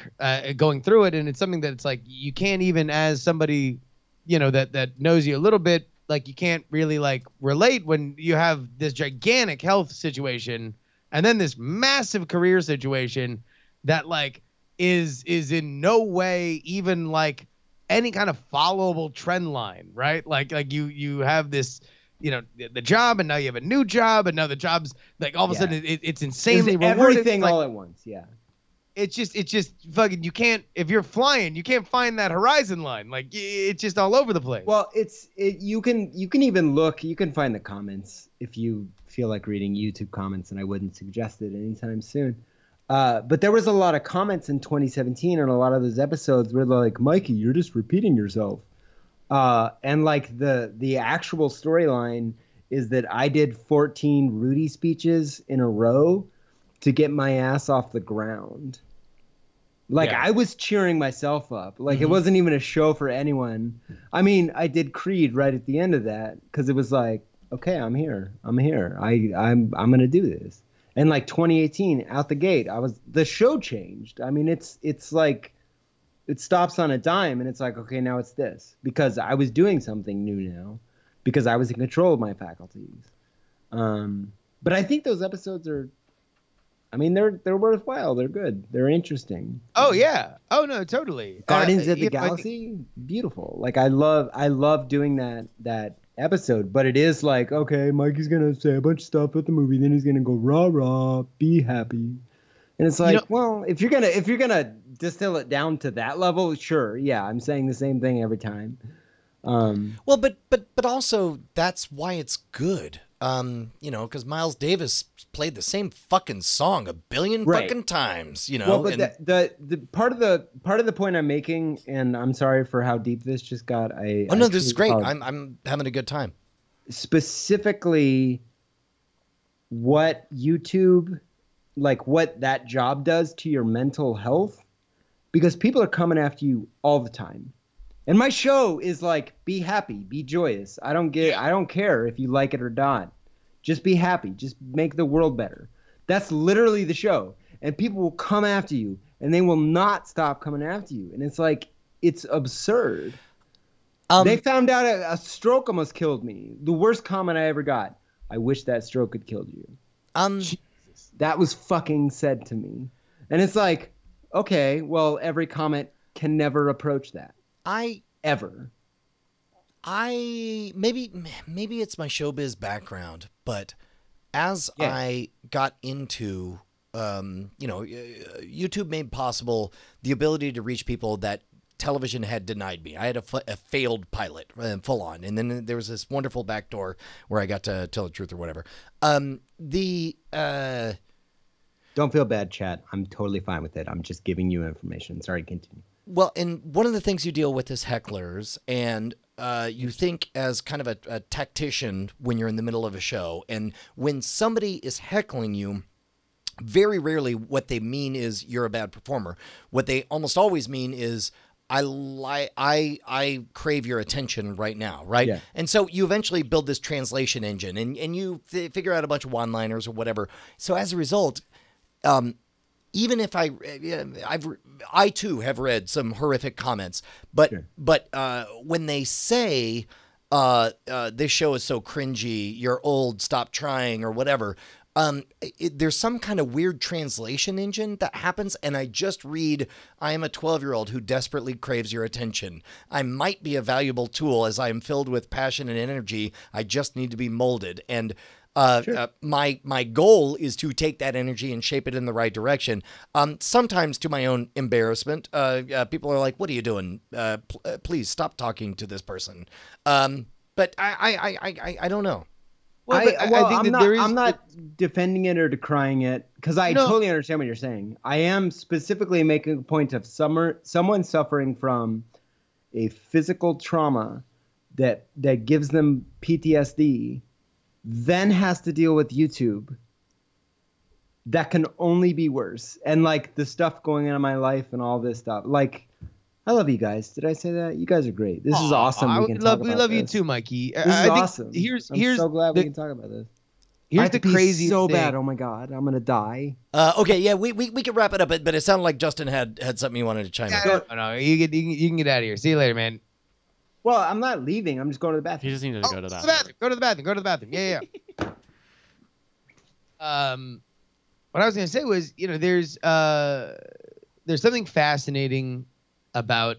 going through it, and it's something that it's like you can't even, as somebody, you know, that knows you a little bit, like you can't really like relate when you have this gigantic health situation and then this massive career situation that like is in no way even like any kind of followable trend line, right? Like you have this, you know, the job, and now you have a new job, and now the job's like all of a sudden it's insanely rewarding. everything like, all at once. Yeah. It's just fucking, you can't, if you're flying, you can't find that horizon line. Like it's just all over the place. Well, you can even look, you can find the comments if you feel like reading YouTube comments, and I wouldn't suggest it anytime soon. But there was a lot of comments in 2017 on a lot of those episodes where they're like, Mikey, you're just repeating yourself. And like the actual storyline is that I did 14 Rudy speeches in a row to get my ass off the ground. Like I was cheering myself up. Like it wasn't even a show for anyone. I mean, I did Creed right at the end of that because it was like, okay, I'm here. I'm gonna do this. And like 2018, out the gate, the show changed. I mean, it's like it stops on a dime, and it's like, okay, now it's this, because I was doing something new now, because I was in control of my faculties. But I think those episodes are, I mean, they're worthwhile. They're good. They're interesting. Oh yeah. Oh no, totally. Guardians of the you know, Galaxy, beautiful. Like I love doing that episode, but it is like, okay, Mikey's gonna say a bunch of stuff at the movie, then he's gonna go rah rah, be happy, and it's like, well, if you're gonna distill it down to that level, sure, yeah, I'm saying the same thing every time. Well, but also that's why it's good. You know, because Miles Davis played the same fucking song a billion Right. fucking times. You know, Well, but the part of the point I'm making, and I'm sorry for how deep this just got. oh no, this is great. I'm having a good time. Specifically, what YouTube, like what that job does to your mental health, because people are coming after you all the time. And my show is like, be happy, be joyous. I don't care if you like it or not. Just be happy. Just make the world better. That's literally the show. And people will come after you, and they will not stop coming after you. And it's like, it's absurd. They found out a stroke almost killed me. The worst comment I ever got. I wish that stroke had killed you. Jesus. That was fucking said to me. And it's like, okay, well, every comment can never approach that. Ever. Maybe it's my showbiz background, but as I got into, you know, YouTube made possible the ability to reach people that television had denied me. I had a failed pilot, full on, and then there was this wonderful backdoor where I got to tell the truth or whatever. Don't feel bad, chat. I'm totally fine with it. I'm just giving you information. Sorry, continue. Well, and one of the things you deal with is hecklers, and you think as kind of a tactician when you're in the middle of a show, and when somebody is heckling you, very rarely what they mean is you're a bad performer. What they almost always mean is, I crave your attention right now, right? Yeah. And so you eventually build this translation engine, and you figure out a bunch of one-liners or whatever. So as a result, even if I too have read some horrific comments, but Sure. when they say this show is so cringy, you're old, stop trying, or whatever. There's some kind of weird translation engine that happens, and I just read, I am a 12-year-old who desperately craves your attention. I might be a valuable tool as I am filled with passion and energy. I just need to be molded. And my goal is to take that energy and shape it in the right direction. Sometimes to my own embarrassment, people are like, what are you doing? Please stop talking to this person. But I don't know. Well, but I think I'm that not, there is. I'm not defending it or decrying it because I totally understand what you're saying. I am specifically making a point of someone suffering from a physical trauma that gives them PTSD, then has to deal with YouTube. That can only be worse. And like the stuff going on in my life and all this stuff. Like, I love you guys. Did I say that? You guys are great. This is awesome. We love you too, Mikey. This is awesome. I'm so glad we the- can talk about this. Here's the crazy so thing. bad. Oh my god, I'm gonna die. Okay, yeah, we can wrap it up, but it sounded like Justin had something he wanted to chime in. No, you can get out of here. See you later, man. Well, I'm not leaving. I'm just going to the He bathroom. just needed to go to the Go bathroom. to the bathroom. Go to the bathroom. Yeah. What I was gonna say was, there's something fascinating about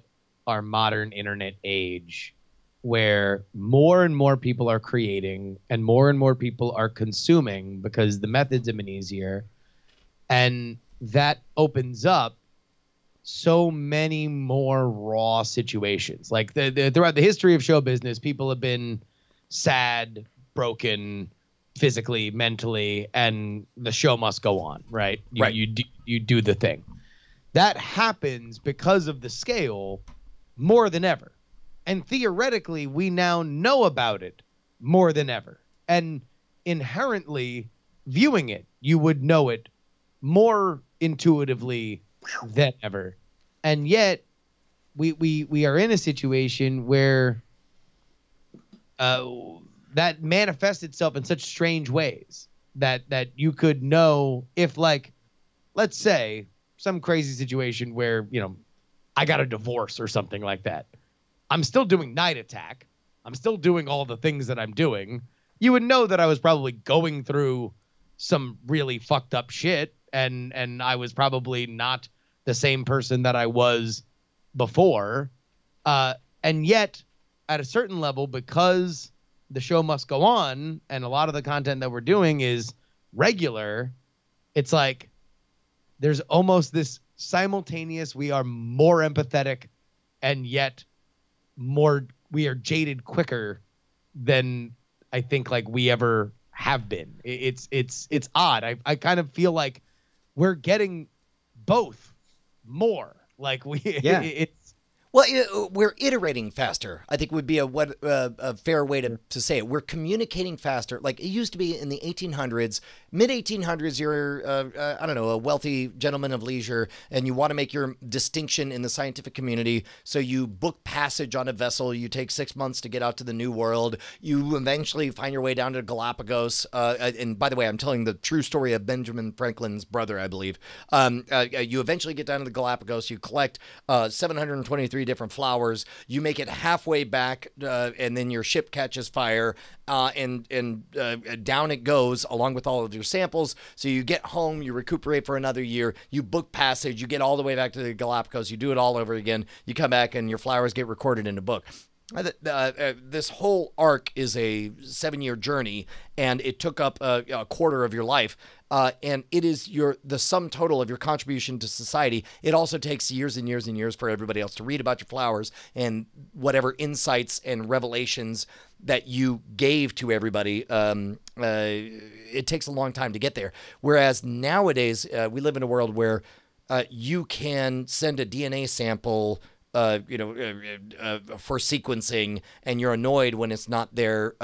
our modern internet age where more and more people are creating and more people are consuming because the methods have been easier. And that opens up so many more raw situations. Like throughout the history of show business, people have been sad, broken, physically, mentally, and the show must go on, right? You do the thing. That happens because of the scale more than ever. And theoretically, we now know about it more than ever. And inherently, viewing it, you would know it more intuitively than ever. And yet, we are in a situation where that manifests itself in such strange ways that you could know if, like, let's say, some crazy situation where, I got a divorce or something like that. I'm still doing Night Attack. I'm still doing all the things that I'm doing. You would know that I was probably going through some really fucked up shit, and I was probably not the same person that I was before. And yet, at a certain level, because the show must go on, and a lot of the content that we're doing is regular, it's like there's almost this simultaneous, we are more empathetic, and yet we are jaded quicker than I think like we ever have been. It's odd. I kind of feel like we're getting both more. Like we're iterating faster, I think would be a fair way to say it. We're communicating faster. Like it used to be in the 1800s, mid 1800s, you're, I don't know, a wealthy gentleman of leisure, and you want to make your distinction in the scientific community. So you book passage on a vessel. You take 6 months to get out to the New World. You eventually find your way down to Galapagos. And by the way, I'm telling the true story of Benjamin Franklin's brother, I believe. You eventually get down to the Galapagos. You collect 723 different flowers. You make it halfway back, and then your ship catches fire, and down it goes along with all of your samples. So you get home, you recuperate for another year, you book passage, you get all the way back to the Galapagos, you do it all over again, you come back and your flowers get recorded in a book. This whole arc is a 7-year journey, and it took up a quarter of your life. And it is the sum total of your contribution to society. It also takes years and years and years for everybody else to read about your flowers and whatever insights and revelations that you gave to everybody. It takes a long time to get there. Whereas nowadays, we live in a world where you can send a DNA sample for sequencing, and you're annoyed when it's not there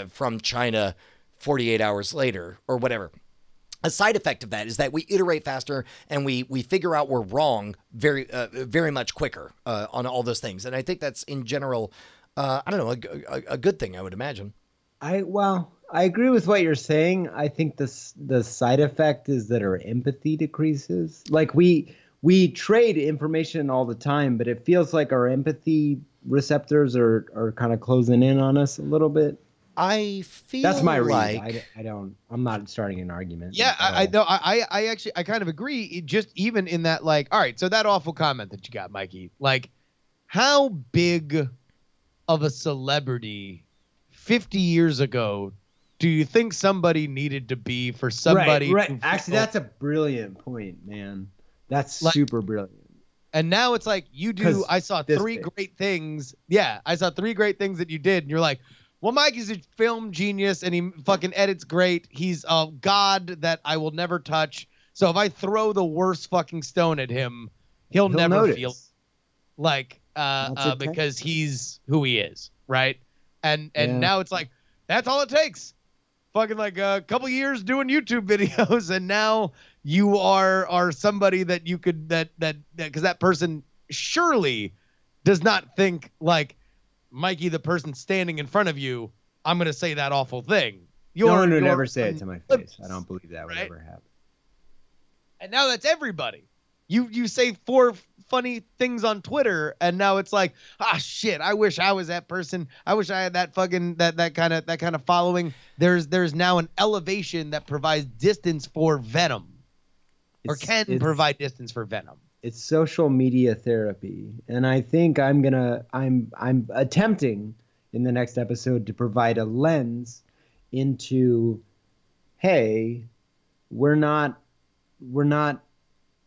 from China 48 hours later or whatever. a side effect of that is that we iterate faster and we figure out we're wrong very much quicker on all those things. And I think that's in general, I don't know, a good thing, I would imagine. I agree with what you're saying. I think the side effect is that our empathy decreases. Like we trade information all the time, but it feels like our empathy receptors are kind of closing in on us a little bit. I feel that's my like read. I'm not starting an argument. Yeah, I know. I actually kind of agree. Just even in that, like, all right, so that awful comment that you got, Mikey, like, how big of a celebrity 50 years ago do you think somebody needed to be for somebody? Right. Actually, that's a brilliant point, man. That's like, super brilliant. And now it's like you do. I saw three great things. Yeah, I saw 3 great things that you did, and you're like, well, Mikey's a film genius, and he fucking edits great. He's a god that I will never touch. So if I throw the worst fucking stone at him, he'll never notice. feel like because he's who he is, right? And now it's like that's all it takes. Fucking like a couple years doing YouTube videos, and now you are somebody that you could that because that person surely does not think like Mikey, the person standing in front of you, I'm going to say that awful thing. No one would ever say it to my face. I don't believe that would ever happen. And now that's everybody. You say 4 funny things on Twitter, and now it's like, shit, I wish I was that person. I wish I had that fucking that kind of following. There's now an elevation that provides distance for venom, or can provide distance for venom. It's social media therapy, and I think I'm attempting in the next episode to provide a lens into, hey, we're not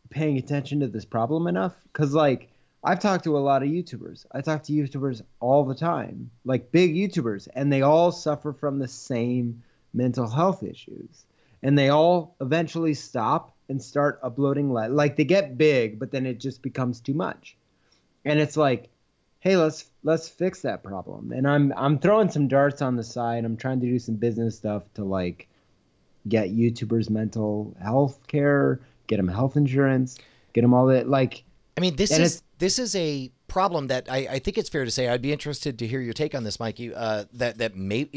paying attention to this problem enough. Because like I've talked to a lot of YouTubers. I talk to YouTubers all the time, like big YouTubers, and they all suffer from the same mental health issues, and they all eventually stop and start uploading like they get big, but then it just becomes too much. And it's like, hey, let's fix that problem. And I'm throwing some darts on the side. I'm trying to do some business stuff to like get YouTubers mental health care, get them health insurance, get them all that. Like, I mean, this is a problem that I think it's fair to say. I'd be interested to hear your take on this, Mikey. That may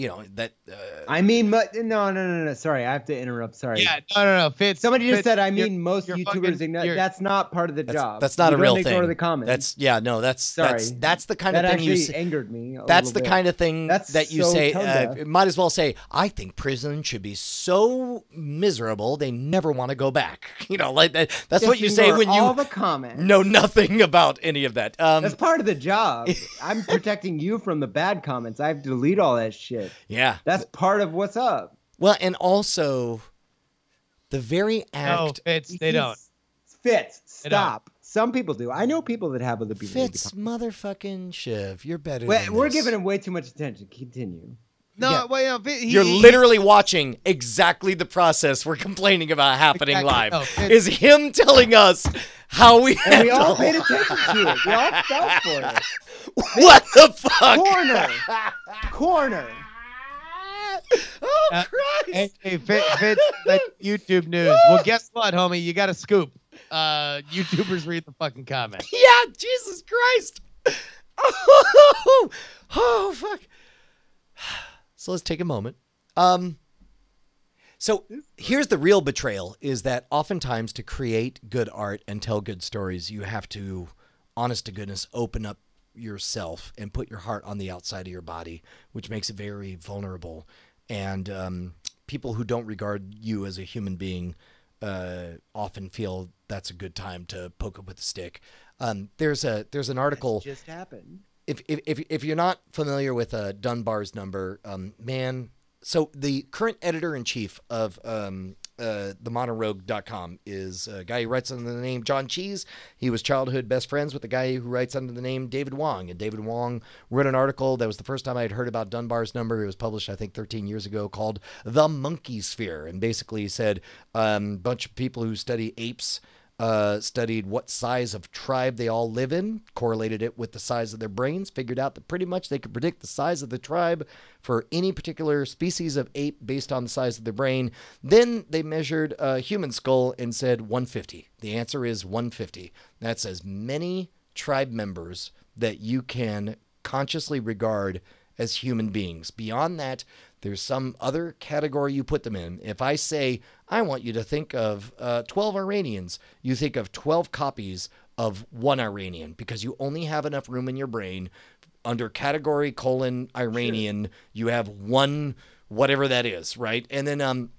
I mean, no. Sorry, I have to interrupt. Sorry. Yeah, no. Fitz. Somebody just said. I mean, you're most YouTubers ignore. That's not part of the job. That's not a real thing. Ignore the comments. That's the kind of thing you say. Angered me. That's the kind of thing that you say. Might as well say. I think prison should be so miserable they never want to go back. You know, like that. That's what you say when you all the comments. Know nothing about any of that. That's part of the job. I'm protecting you from the bad comments. I have to delete all that shit. Yeah. That's part of what's up. Well, and also the very act. No, they don't. Fitz, stop. Some people do. I know people that have other people. Fitz, motherfucking Shiv. You're better than we're this. giving him way too much attention. Continue. No, Yeah. well, You're literally watching exactly the process we're complaining about happening live. No, is him telling us how we and we all paid attention to it. We all fell for it. What the fuck? Corner. Oh, Christ. Hey, Fitz, that's YouTube news. Well, guess what, homie? You got a scoop. YouTubers read the fucking comment. Yeah, Jesus Christ. Oh, fuck. So let's take a moment. So here's the real betrayal is that oftentimes to create good art and tell good stories, you have to, honest to goodness, open up yourself and put your heart on the outside of your body, which makes it very vulnerable. And people who don't regard you as a human being often feel that's a good time to poke it with a stick. There's an article. That just happened. If you're not familiar with Dunbar's number, man. So the current editor-in-chief of themonorogue.com is a guy who writes under the name John Cheese. He was childhood best friends with the guy who writes under the name David Wong. And David Wong wrote an article that was the first time I had heard about Dunbar's number. It was published, I think, 13 years ago, called The Monkey Sphere. And basically said a bunch of people who study apes studied what size of tribe they all live in, correlated it with the size of their brains, figured out that pretty much they could predict the size of the tribe for any particular species of ape based on the size of their brain. Then they measured a human skull and said 150. The answer is 150. That's as many tribe members that you can consciously regard as human beings. Beyond that, there's some other category you put them in. If I say, I want you to think of 12 Iranians, you think of 12 copies of one Iranian because you only have enough room in your brain. Under category : Iranian, you have one, whatever that is, right? And then,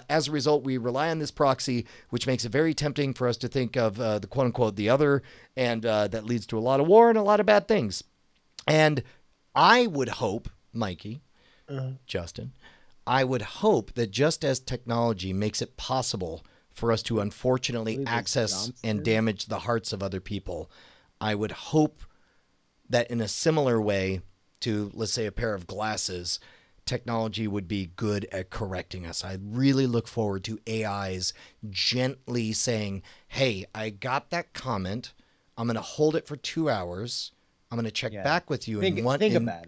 as a result, we rely on this proxy, which makes it very tempting for us to think of the quote unquote the other, and that leads to a lot of war and a lot of bad things. And I would hope, Mikey, Justin, I would hope that just as technology makes it possible for us to unfortunately access and damage the hearts of other people, I would hope that in a similar way to, let's say, a pair of glasses, technology would be good at correcting us. I really look forward to AIs gently saying, hey, I got that comment. I'm going to hold it for 2 hours. I'm going to check back with you in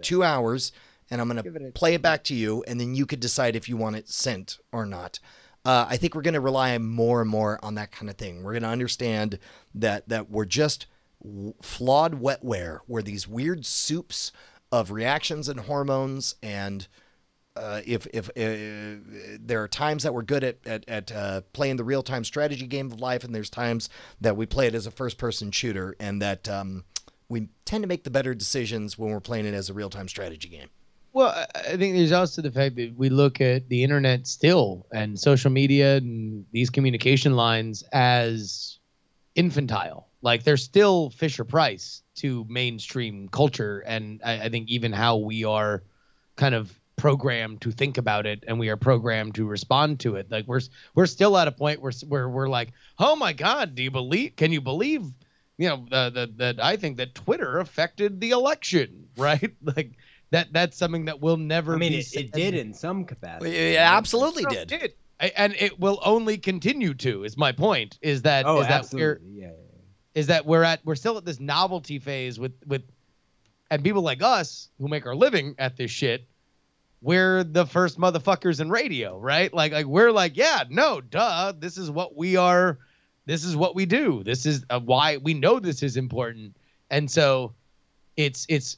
2 hours, and I'm going to play it back to you, and then you could decide if you want it sent or not. I think we're going to rely more and more on that kind of thing. We're going to understand that we're just flawed wetware. We're these weird soups of reactions and hormones, and if there are times that we're good at playing the real-time strategy game of life, and there's times that we play it as a first-person shooter, and that we tend to make the better decisions when we're playing it as a real-time strategy game. Well, I think there's also the fact that we look at the internet still and social media and these communication lines as infantile. Like they're still Fisher Price to mainstream culture. And I think even how we are kind of programmed to think about it and we are programmed to respond to it. Like we're still at a point where we're like, oh my God, can you believe, that I think that Twitter affected the election, right? Like, that's something that will never be it did in some capacity. It absolutely did. And it will only continue to, is my point, is that absolutely. We're still at this novelty phase with and people like us who make our living at this shit, we're the first motherfuckers in radio, right? Like we're like, yeah, no, duh, this is what we are, this is what we do. This is why we know this is important. And so it's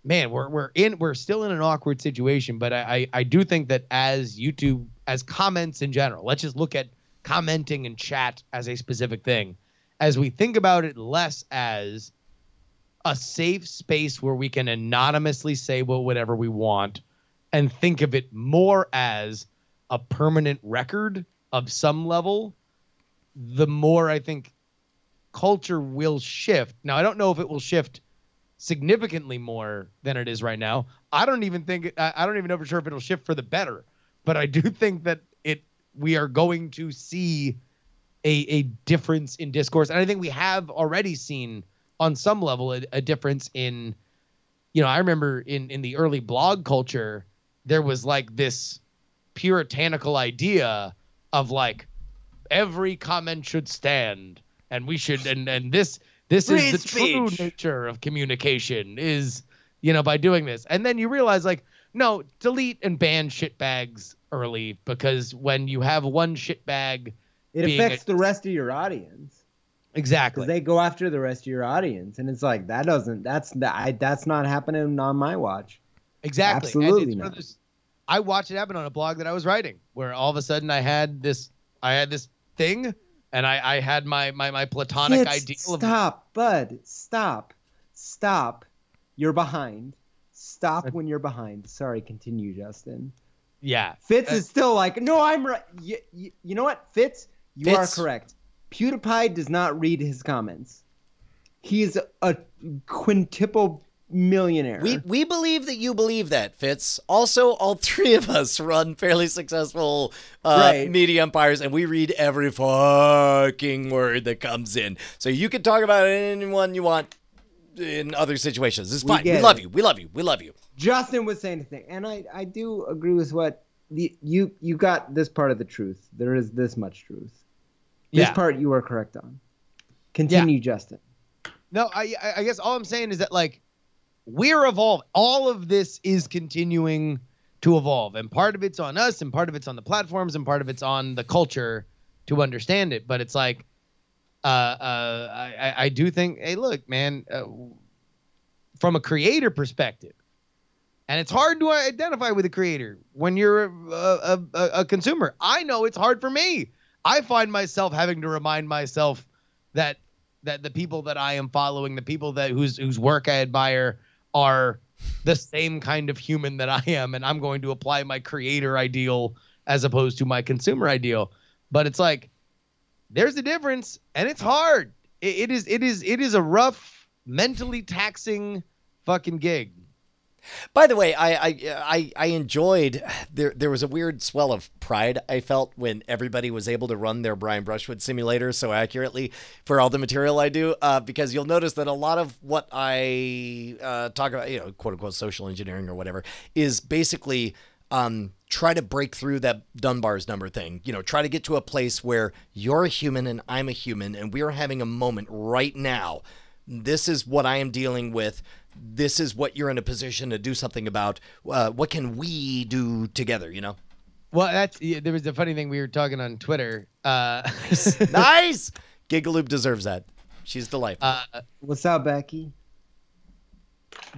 man, we're still in an awkward situation, but I do think that as YouTube, as comments in general, let's just look at commenting and chat as a specific thing, as we think about it less as a safe space where we can anonymously say whatever we want, and think of it more as a permanent record of some level, the more I think culture will shift. Now, I don't know if it will shift significantly more than it is right now. I don't even know for sure if it'll shift for the better, but I do think that we are going to see a difference in discourse. And I think we have already seen on some level a difference in, I remember in the early blog culture, there was like this puritanical idea of like every comment should stand and we should, and this is the true nature of communication is, by doing this. And then you realize like, no, delete and ban shitbags early, because when you have one shitbag, it affects the rest of your audience. Exactly. Because they go after the rest of your audience. And it's like, that's not happening on my watch. Exactly. Absolutely not. I watched it happen on a blog that I was writing, where all of a sudden I had this thing, and I had my platonic ideal. Stop, bud. Stop. You're behind. Stop when you're behind. Sorry, continue, Justin. Yeah. Fitz is still like, no, I'm right. You know what, Fitz? You are correct. PewDiePie does not read his comments. He's a quintuple millionaire. We believe that you believe that, Fitz. Also, all three of us run fairly successful media empires, and we read every fucking word that comes in. So you can talk about anyone you want in other situations. It's fine. We love you. We love you. We love you. Justin was saying the thing, and I do agree with what you got this part of the truth. There is this much truth. This Yeah. part you are correct on. Continue, Justin. No, I guess all I'm saying is that like we're evolving. All of this is continuing to evolve, and part of it's on us, and part of it's on the platforms, and part of it's on the culture to understand it. But it's like, I do think, hey, look, man, from a creator perspective, and it's hard to identify with a creator when you're a consumer. I know it's hard for me. I find myself having to remind myself that the people that I am following, the people that whose work I admire, are the same kind of human that I am, and I'm going to apply my creator ideal as opposed to my consumer ideal. But it's like there's a difference, and it's hard. It is a rough, mentally taxing fucking gig. By the way, I enjoyed there was a weird swell of pride I felt when everybody was able to run their Brian Brushwood simulator so accurately for all the material I do, because you'll notice that a lot of what I talk about, you know, quote unquote social engineering or whatever, is basically try to break through that Dunbar's number thing. You know, try to get to a place where you're a human and I'm a human and we are having a moment right now. This is what I am dealing with. This is what you're in a position to do something about. What can we do together, you know? Well, there was a funny thing we were talking on Twitter. Nice! Gigaloop deserves that. She's delightful. What's up, Becky?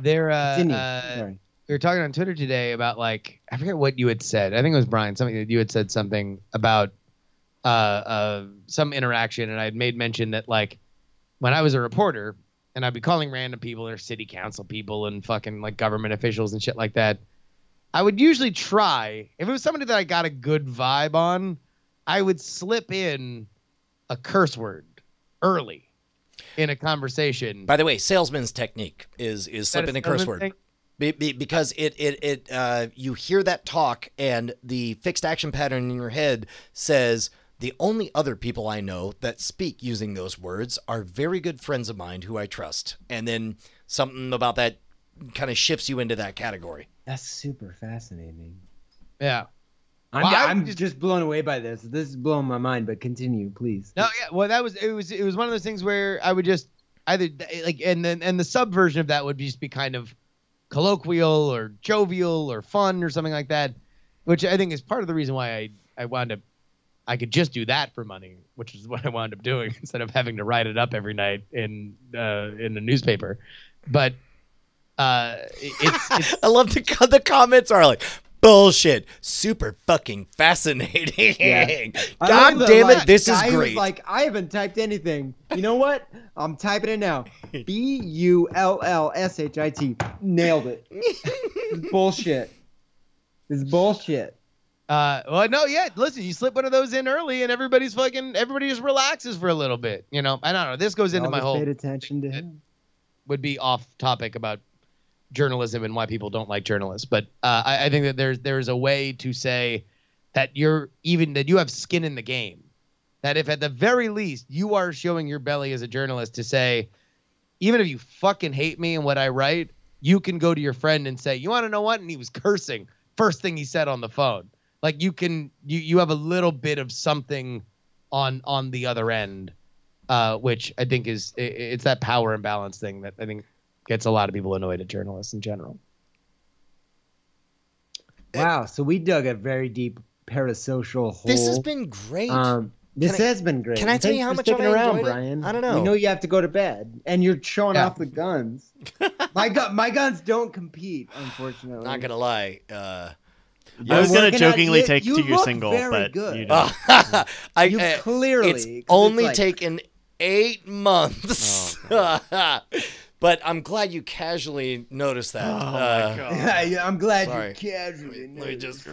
Sorry. We were talking on Twitter today about, like, I forget what you had said. I think it was Brian. Something that you had said something about some interaction, and I had made mention that, like, when I was a reporter, and I'd be calling random people or city council people and fucking like government officials and shit like that, I would usually try, if it was somebody that I got a good vibe on, I would slip in a curse word early in a conversation. By the way, salesman's technique is slipping a curse word. Because you hear that talk and the fixed action pattern in your head says, the only other people I know that speak using those words are very good friends of mine who I trust. And then something about that kind of shifts you into that category. That's super fascinating. Yeah. I'm just blown away by this. This is blowing my mind, but continue, please. No, yeah. Well, it was one of those things where I would just either like, and the subversion of that would just be kind of colloquial or jovial or fun or something like that, which I think is part of the reason why I wound up, I could just do that for money, which is what I wound up doing instead of having to write it up every night in a newspaper. But it's I love the comments are like, bullshit, super fucking fascinating. Yeah. God damn it, this is guy who's great. like, I haven't typed anything. You know what? I'm typing it now. BULLSHIT. Nailed it. This is bullshit. This is bullshit. Well, no, yeah. Listen, you slip one of those in early, and everybody just relaxes for a little bit. You know, I don't know. This goes into my whole. Paid attention to him. Would be off topic about journalism and why people don't like journalists, but I think that there's a way to say that you have skin in the game. That if at the very least you are showing your belly as a journalist to say, even if you fucking hate me and what I write, you can go to your friend and say, you want to know what? And he was cursing. First thing he said on the phone. Like you have a little bit of something on the other end, which I think it's that power imbalance thing that I think gets a lot of people annoyed at journalists in general. Wow, so we dug a very deep parasocial hole. This has been great. This has been great. Can I tell you how much I sticking around, enjoyed it? Brian? I don't know. We know you have to go to bed, and you're showing off the guns. My guns don't compete, unfortunately. Not gonna lie. I was gonna jokingly take you to your look single, very but good. you don't. You clearly. It's 'cause only like- taken 8 months. But I'm glad you casually noticed that. Oh my god. Yeah, I'm glad Sorry. you casually. Let me just.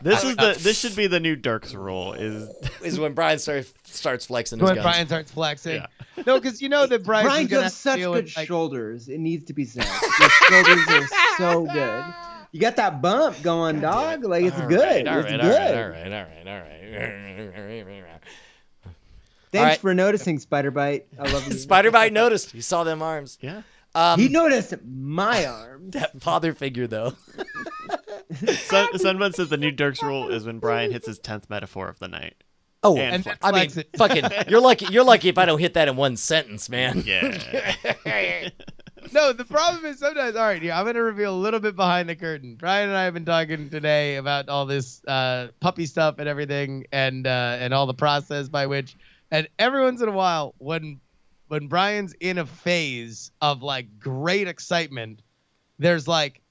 This should be the new Dirk's rule is when Brian starts flexing his When guns. Brian starts flexing. Yeah. No, because you know that Brian, Brian's you gonna have such deal good with, like, shoulders. It needs to be said. Your shoulders are so good. You got that bump going, dog. Like it's good. All It's right, good. all right. Thanks right. for noticing, Spider-Bite. I love you. Spider-Bite noticed. He saw them arms. Yeah. He noticed my arms. That father figure, though. Sunbun says the new Dirk's rule is when Brian hits his 10th metaphor of the night. Oh, And then I mean, flex it. fucking, you're lucky if I don't hit that in one sentence, man. Yeah. No, the problem is sometimes. All right, yeah, I'm gonna reveal a little bit behind the curtain. Brian and I have been talking today about all this puppy stuff and everything, and all the process by which. And every once in a while, when Brian's in a phase of like great excitement, there's like,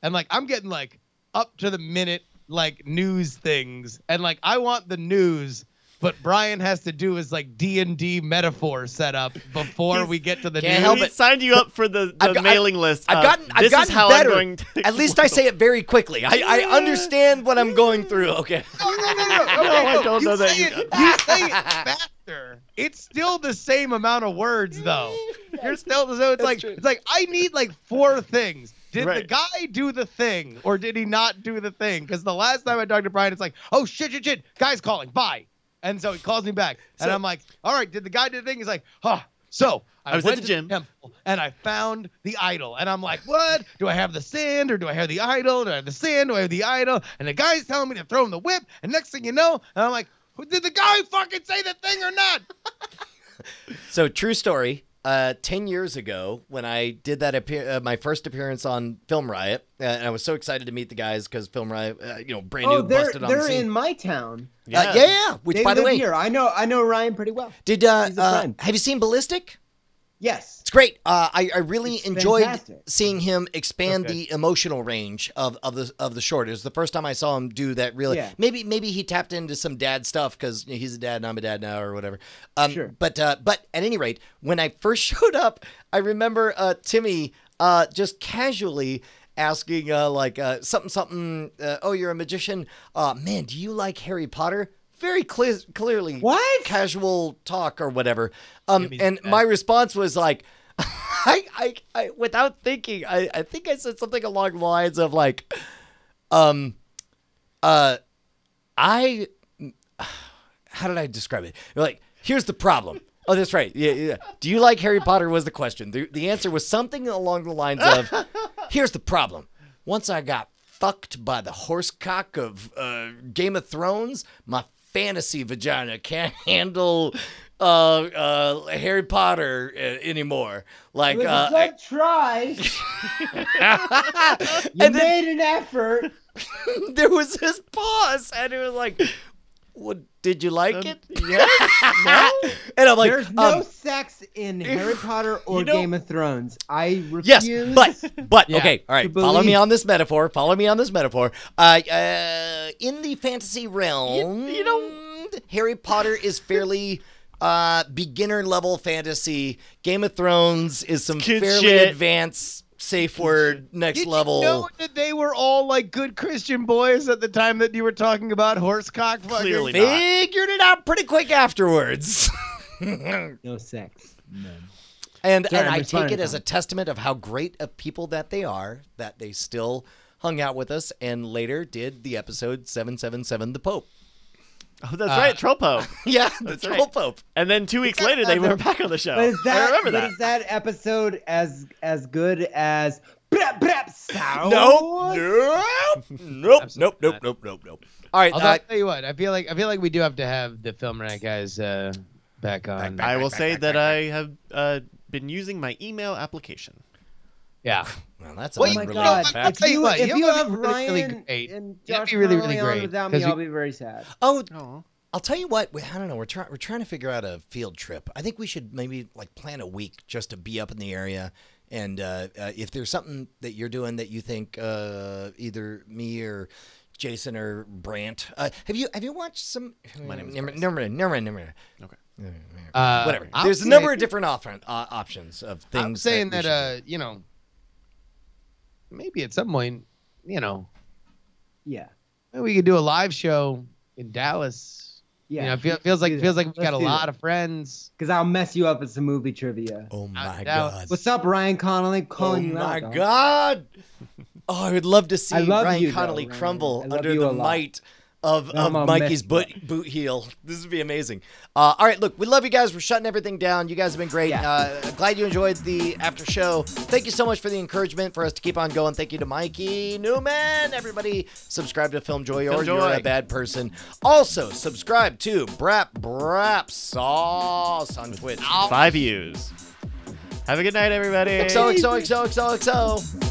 and like I'm getting like up to the minute like news things, and like I want the news. But Brian has to do his like D&D metaphor setup before we get to the Can't news. help He it. signed you up for the mailing list. I've gotten This is how better. I'm going to At least I say it very quickly. I understand what I'm going through. Okay. No, I don't know that you say it faster. It's still the same amount of words, though. You're still so it's like I need like 4 things. Did the Right. guy do the thing, or did he not do the thing? Because the last time I talked to Brian, it's like, oh shit, guy's calling, bye. And so he calls me back, and I'm like, all right, did the guy do the thing? He's like, huh. So I was went at the to gym. temple and I found the idol, and I'm like, what? Do I have the sand, or do I have the idol? Do I have the sand? Do I have the idol? And the guy's telling me to throw him the whip, and next thing you know, and I'm like, did the guy fucking say the thing or not? So true story. 10 years ago, when I did that my first appearance on Film Riot, and I was so excited to meet the guys because Film Riot, brand new, busted on the they're scene. in my town. Yeah. Which, They by the live way, here. I know Ryan pretty well. did He's a friend. have you seen Ballistic? Yes. It's great. I really It's enjoyed fantastic. seeing him expand Okay. the emotional range of the short. It was the first time I saw him do that. Really, Yeah. maybe he tapped into some dad stuff because he's a dad and I'm a dad now or whatever. Sure. But at any rate, when I first showed up, I remember Timmy just casually asking something. Oh, you're a magician. Man, do you like Harry Potter? Very clearly, What? casual talk or whatever. Timmy's And the my best. response was like, I without thinking, I think I said something along the lines of like, how did I describe it? You're like, here's the problem. Oh, that's right. Yeah. Do you like Harry Potter was the question. The answer was something along the lines of, here's the problem. Once I got fucked by the horsecock of Game of Thrones, my fantasy vagina can't handle Harry Potter anymore. Like, It was a good try. You and then made an effort. there was this pause, and it was like, "What? Did you like it?" Yes. No. And I'm like, There's no sex in Harry Potter or you know- Game of Thrones. I yes, refuse. but Yeah. okay, all right. To Follow me believe- on this metaphor. In the fantasy realm, You know- Harry Potter is fairly beginner level fantasy. Game of Thrones is some Kid fairly shit. advanced safe word next Did level. you know that they were all like good Christian boys at the time that you were talking about horsecock fucking? Clearly. Figured it out pretty quick afterwards. No sex. None. And Sorry, I'm I take responding it to as a Tom. testament of how great of people that they are, that they still hung out with us and later did the episode 777 The Pope. Oh, that's right. Troll Pope. Yeah, the That's Troll right. Pope. And then 2 weeks later, they were back on the show. But is that, I remember but that. is that episode as good as Brap Brap Sound? Nope. Absolutely Nope. All right, Although I'll tell you what, I feel like we do have to have the Film Rat guys back on. I will say that I have been using my email application. Yeah. well, that's Well, Oh an my unrelated God! fact. tell you what, If you're you gonna have be really Ryan great. and You'll Josh be really, Connolly really on great, without me, 'cause I'll you- be very sad. Oh, Oh. I'll tell you what. I don't know. We're trying to figure out a field trip. I think we should maybe like plan a week just to be up in the area. And if there's something that you're doing that you think either me or Jason or Brant, have you watched some? My name is never mind. Okay. Whatever. I'll There's a say- number of different options of things. I'm saying we should do. that maybe at some point, Yeah. maybe we could do a live show in Dallas. Yeah. Feels like we Let's got a do lot that. of friends. Because I'll mess you up with some movie trivia. Oh my Dallas. God. What's up, Ryan Connolly? Oh Calling you my out. dog. God. Oh, I would love to see I love Ryan you, though, Connolly Ryan. crumble I love under you the a lot. might of all Mikey's messed up. boot heel. This would be amazing. All right, look, we love you guys. We're shutting everything down. You guys have been great. Glad you enjoyed the after show. Thank you so much for the encouragement for us to keep on going. Thank you to Mikey Newman. Everybody, subscribe to Film Joy or you're a bad person. Also, subscribe to Brap Sauce on Twitch. 5 views. Have a good night, everybody. XOXOXOXOXO.